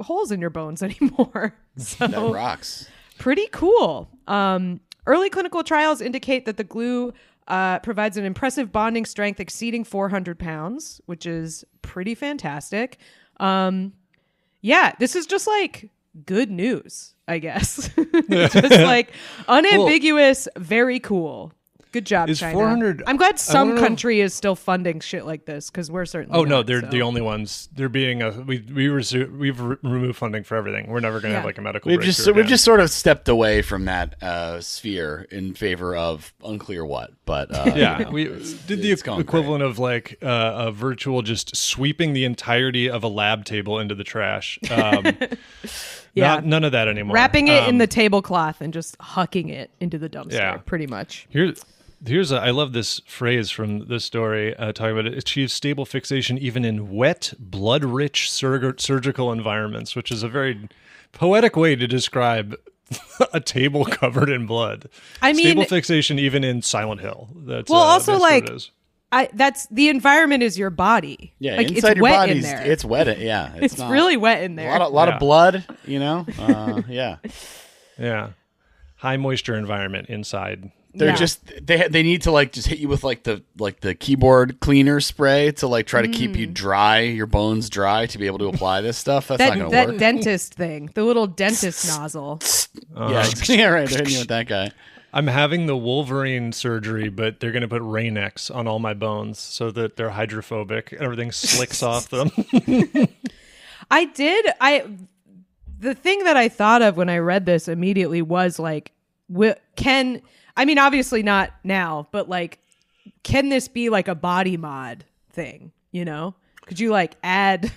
holes in your bones anymore. So that rocks. Pretty cool. Early clinical trials indicate that the glue provides an impressive bonding strength exceeding 400 pounds, which is pretty fantastic. This is just like good news, I guess. Just like unambiguous, very cool. Good job, is China. 400? I'm glad some country is still funding shit like this, because we're certainly. Oh no, they're the only ones. They're being we've removed funding for everything. We're never going to have like a medical. We've just sort of stepped away from that sphere in favor of unclear what. But we did the equivalent of like a virtual just sweeping the entirety of a lab table into the trash. None of that anymore. Wrapping it in the tablecloth and just hucking it into the dumpster, pretty much. I love this phrase from this story talking about it achieves stable fixation even in wet, blood-rich surgical environments, which is a very poetic way to describe a table covered in blood. I mean, stable fixation even in Silent Hill. That's also what it is. That's the environment is your body. Yeah, like, inside it's your wet body, in there. it's wet. Yeah, it's really wet in there. A lot of blood. Yeah. Yeah, high moisture environment inside. They're just they need to like just hit you with like the keyboard cleaner spray to like try to keep you dry, your bones dry to be able to apply this stuff. That's not going to work. That dentist thing, the little dentist nozzle. Yeah, right. They're hitting you with that guy. I'm having the Wolverine surgery, but they're going to put Rain-X on all my bones so that they're hydrophobic. Everything slicks off them. The thing that I thought of when I read this immediately was like, obviously not now, but like, can this be like a body mod thing? You know, could you like add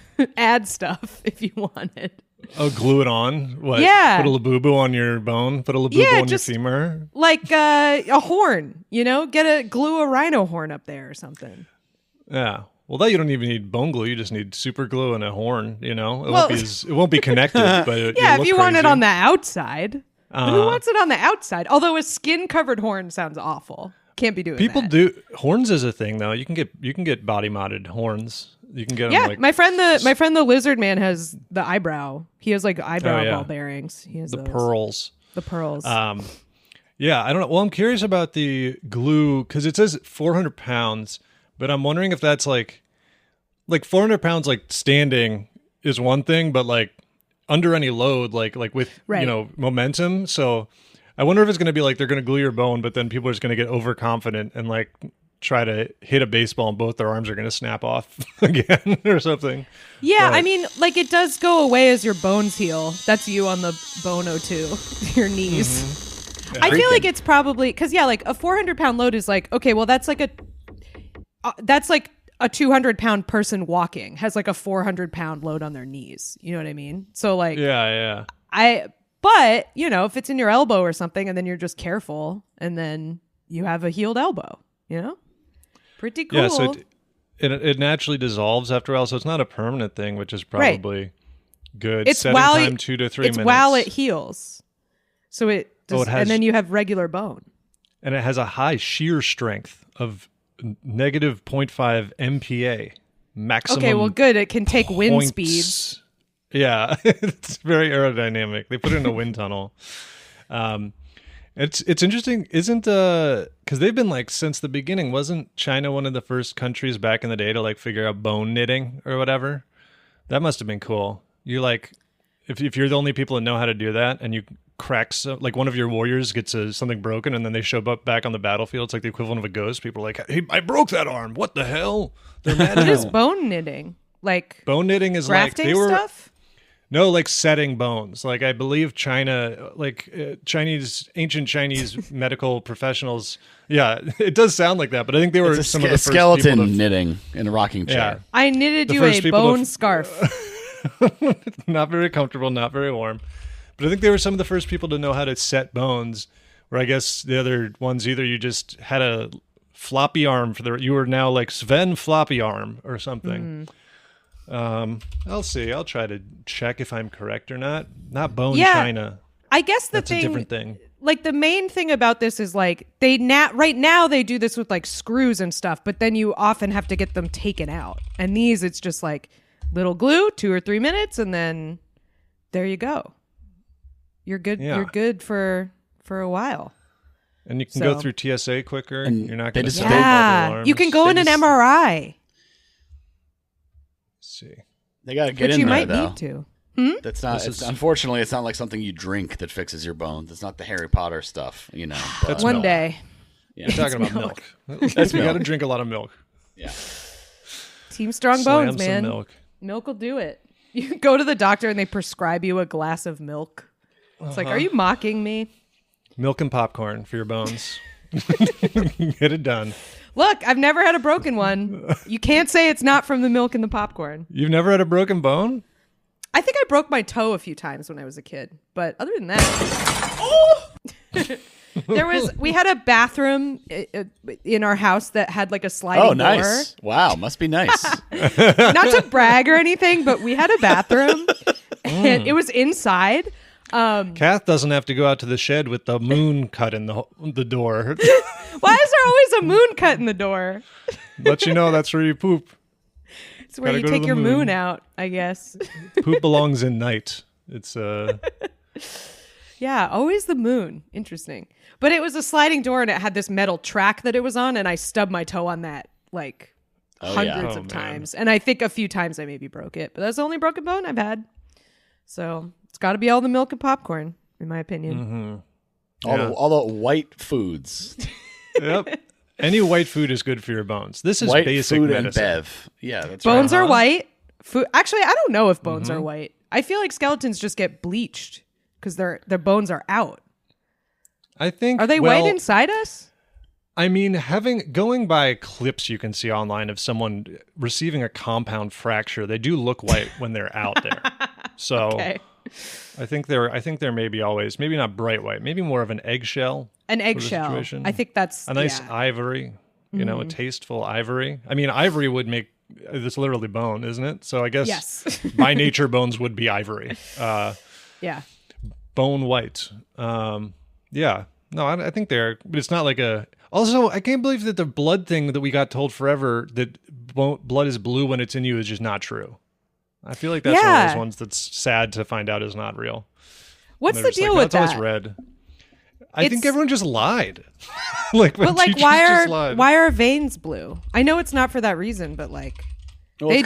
stuff if you wanted? Oh, glue it on? What? Yeah. Put a labubu on your bone? Put a labubu on your femur? Like a horn, you know? Glue a rhino horn up there or something. Yeah. Well, that you don't even need bone glue. You just need super glue and a horn, you know? It won't be connected, but if you want it on the outside. Who wants it on the outside? Although a skin-covered horn sounds awful. Can't be doing People that. do. Horns is a thing, though. You can get body modded horns. You can get them like... my friend the lizard man has the eyebrow. He has like eyebrow ball bearings. He has the those. pearls. The pearls. Yeah, I don't know. Well, I'm curious about the glue because it says 400 pounds, but I'm wondering if that's like 400 pounds like standing is one thing, but like under any load, like with momentum. So I wonder if it's going to be like they're going to glue your bone, but then people are just going to get overconfident and like try to hit a baseball and both their arms are going to snap off again or something. Yeah, but, I mean, like it does go away as your bones heal. That's you on the Bono too, your knees. Mm-hmm. Yeah. I feel like it's probably because like a 400-pound load is like, okay, well that's like a 200-pound person walking has like a 400-pound load on their knees. You know what I mean? So like, yeah. But you know, if it's in your elbow or something, and then you're just careful, and then you have a healed elbow. You know. Pretty cool. Yeah, so it naturally dissolves after a while, so it's not a permanent thing, which is probably good. It's setting time 2 to 3 minutes. It's while it heals. So it has, and then you have regular bone. And it has a high shear strength of negative 0.5 MPa maximum. Okay, well, good. It can take wind speeds. Yeah, it's very aerodynamic. They put it in a wind tunnel. It's interesting, isn't because they've been like since the beginning. Wasn't China one of the first countries back in the day to like figure out bone knitting or whatever? That must have been cool. You like if you're the only people that know how to do that, and you crack like one of your warriors gets something broken, and then they show up back on the battlefield. It's like the equivalent of a ghost. People are like, "Hey, I broke that arm. What the hell?" They're mad. What is bone knitting? Like bone knitting is grafting like they were. Stuff? No, like setting bones. Like I believe China, ancient Chinese medical professionals. Yeah, it does sound like that, but I think they were some of the first skeleton people knitting in a rocking chair. Yeah. I knitted you a bone scarf. Not very comfortable, not very warm. But I think they were some of the first people to know how to set bones. Where I guess the other ones, either you just had a floppy arm you were now like Sven floppy arm or something. I'll see. I'll try to check if I'm correct or not. Not bone China. I guess that's a different thing. Like the main thing about this is like right now they do this with like screws and stuff, but then you often have to get them taken out. And these, it's just like little glue, 2 or 3 minutes, and then there you go. You're good. Yeah. You're good for a while. And you can go through TSA quicker. And you're not going to alarms. You can go in an MRI. See, they got to get in there, though. But you might need to. That's not. Unfortunately, it's not like something you drink that fixes your bones. It's not the Harry Potter stuff, you know. That's one day. Yeah. We're talking about milk. That's you got to drink a lot of milk. Yeah. Team Strong Bones, man. Some milk. Milk will do it. You go to the doctor and they prescribe you a glass of milk. It's like, are you mocking me? Milk and popcorn for your bones. Get it done. Look, I've never had a broken one. You can't say it's not from the milk and the popcorn. You've never had a broken bone? I think I broke my toe a few times when I was a kid. But other than that... we had a bathroom in our house that had like a sliding door. Oh, nice. Wow, must be nice. Not to brag or anything, but we had a bathroom and it was inside. Kath doesn't have to go out to the shed with the moon cut in the door. Why is there always a moon cut in the door? Let you know that's where you poop. It's where you take your moon out, I guess. Poop belongs in night. It's Yeah, always the moon. Interesting. But it was a sliding door and it had this metal track that it was on, and I stubbed my toe on that like hundreds of times. And I think a few times I maybe broke it, but that's the only broken bone I've had. So it's got to be all the milk and popcorn, in my opinion. Mm-hmm. All the white foods. Yep. Any white food is good for your bones. This is white basic food medicine. And bev. Yeah, that's bones right. are white. Food. Actually, I don't know if bones are white. I feel like skeletons just get bleached because their bones are out. I think. Are they white inside us? I mean, going by clips you can see online of someone receiving a compound fracture, they do look white when they're out there. So okay. I think they're maybe always, maybe not bright white, maybe more of an eggshell. An eggshell. I think that's a nice ivory, a tasteful ivory. I mean, ivory would make, it's literally bone, isn't it? So I guess yes. by nature bones would be ivory. Yeah. Bone white. Yeah. No, I think they're, but it's not like a. Also, I can't believe that the blood thing that we got told forever that blood is blue when it's in you is just not true. I feel like that's one of those ones that's sad to find out is not real. What's the deal with that? It's always red. I think everyone just lied. Why are veins blue? I know it's not for that reason, but they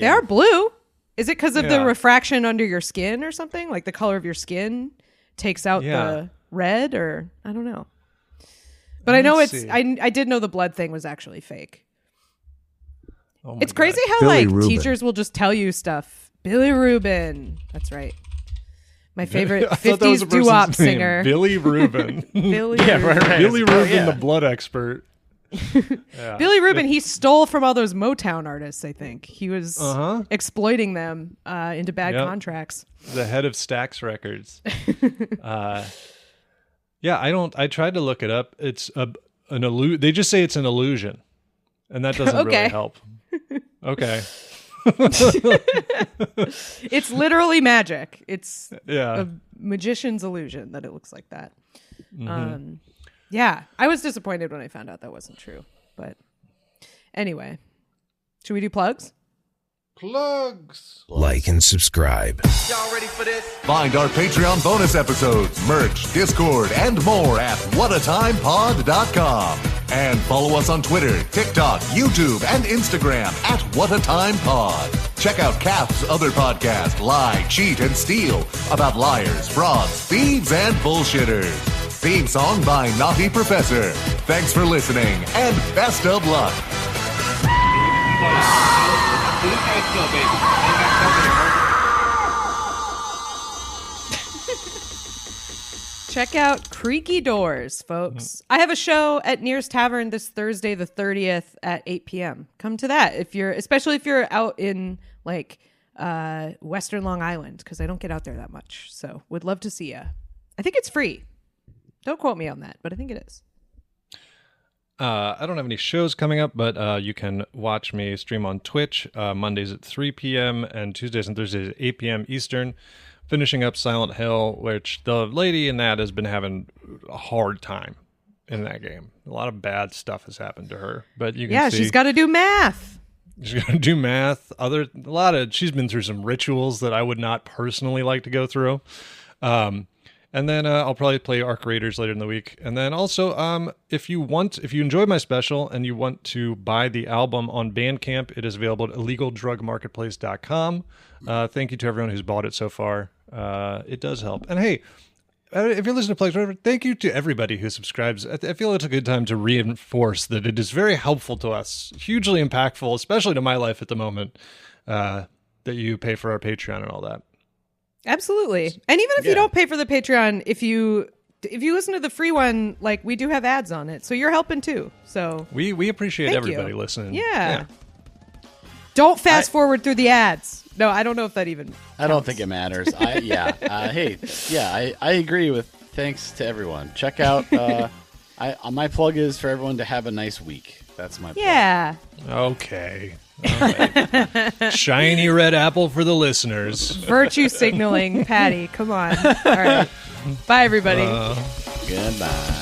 are blue. Is it because of the refraction under your skin or something? Like the color of your skin takes out the red, or I don't know. But I know I did know the blood thing was actually fake. Oh it's crazy how Billy Rubin. Teachers will just tell you stuff. Billy Rubin. That's right. My favorite 50s doo-wop singer. Billy Rubin. Billy Rubin, the blood expert. Yeah. Billy Rubin, he stole from all those Motown artists, I think. He was exploiting them into bad contracts. The head of Stax Records. I tried to look it up. It's an illusion. They just say it's an illusion. And that doesn't really help. Okay. It's literally magic. It's a magician's illusion that it looks like that. Mm-hmm. I was disappointed when I found out that wasn't true. But anyway, should we do plugs? Plugs. Like and subscribe. Y'all ready for this? Find our Patreon bonus episodes, merch, Discord, and more at whatatimepod.com. And follow us on Twitter, TikTok, YouTube, and Instagram at whatatimepod. Check out Kath's other podcast, Lie, Cheat, and Steal, about liars, frauds, thieves, and bullshitters. Theme song by Naughty Professor. Thanks for listening, and best of luck. Check out Creaky Doors, folks. I have a show at Near's Tavern this Thursday, the 30th at 8 p.m. Come to that, especially if you're out in Western Long Island, because I don't get out there that much. So would love to see you. I think it's free. Don't quote me on that, but I think it is. I don't have any shows coming up, but you can watch me stream on Twitch Mondays at 3 p.m. and Tuesdays and Thursdays at 8 p.m. Eastern, finishing up Silent Hill, which the lady in that has been having a hard time in that game. A lot of bad stuff has happened to her, but you can see she's got to do math. She's got to do math. She's been through some rituals that I would not personally like to go through. And then I'll probably play Arc Raiders later in the week. And then also, if you enjoyed my special and you want to buy the album on Bandcamp, it is available at illegaldrugmarketplace.com. Thank you to everyone who's bought it so far. It does help. And hey, if you're listening to Plugs, thank you to everybody who subscribes. I feel it's a good time to reinforce that it is very helpful to us, hugely impactful, especially to my life at the moment, that you pay for our Patreon and all that. Absolutely. And even if you don't pay for the Patreon, if you listen to the free one, we do have ads on it. So you're helping too. So we appreciate everybody listening. Yeah. Don't fast forward through the ads. No, I don't know if that even counts. I don't think it matters. I agree with thanks to everyone. Check out my plug is for everyone to have a nice week. That's my plug. Yeah. Okay. Shiny red apple for the listeners. Virtue signaling, Patty. Come on. All right. Bye, everybody. Goodbye.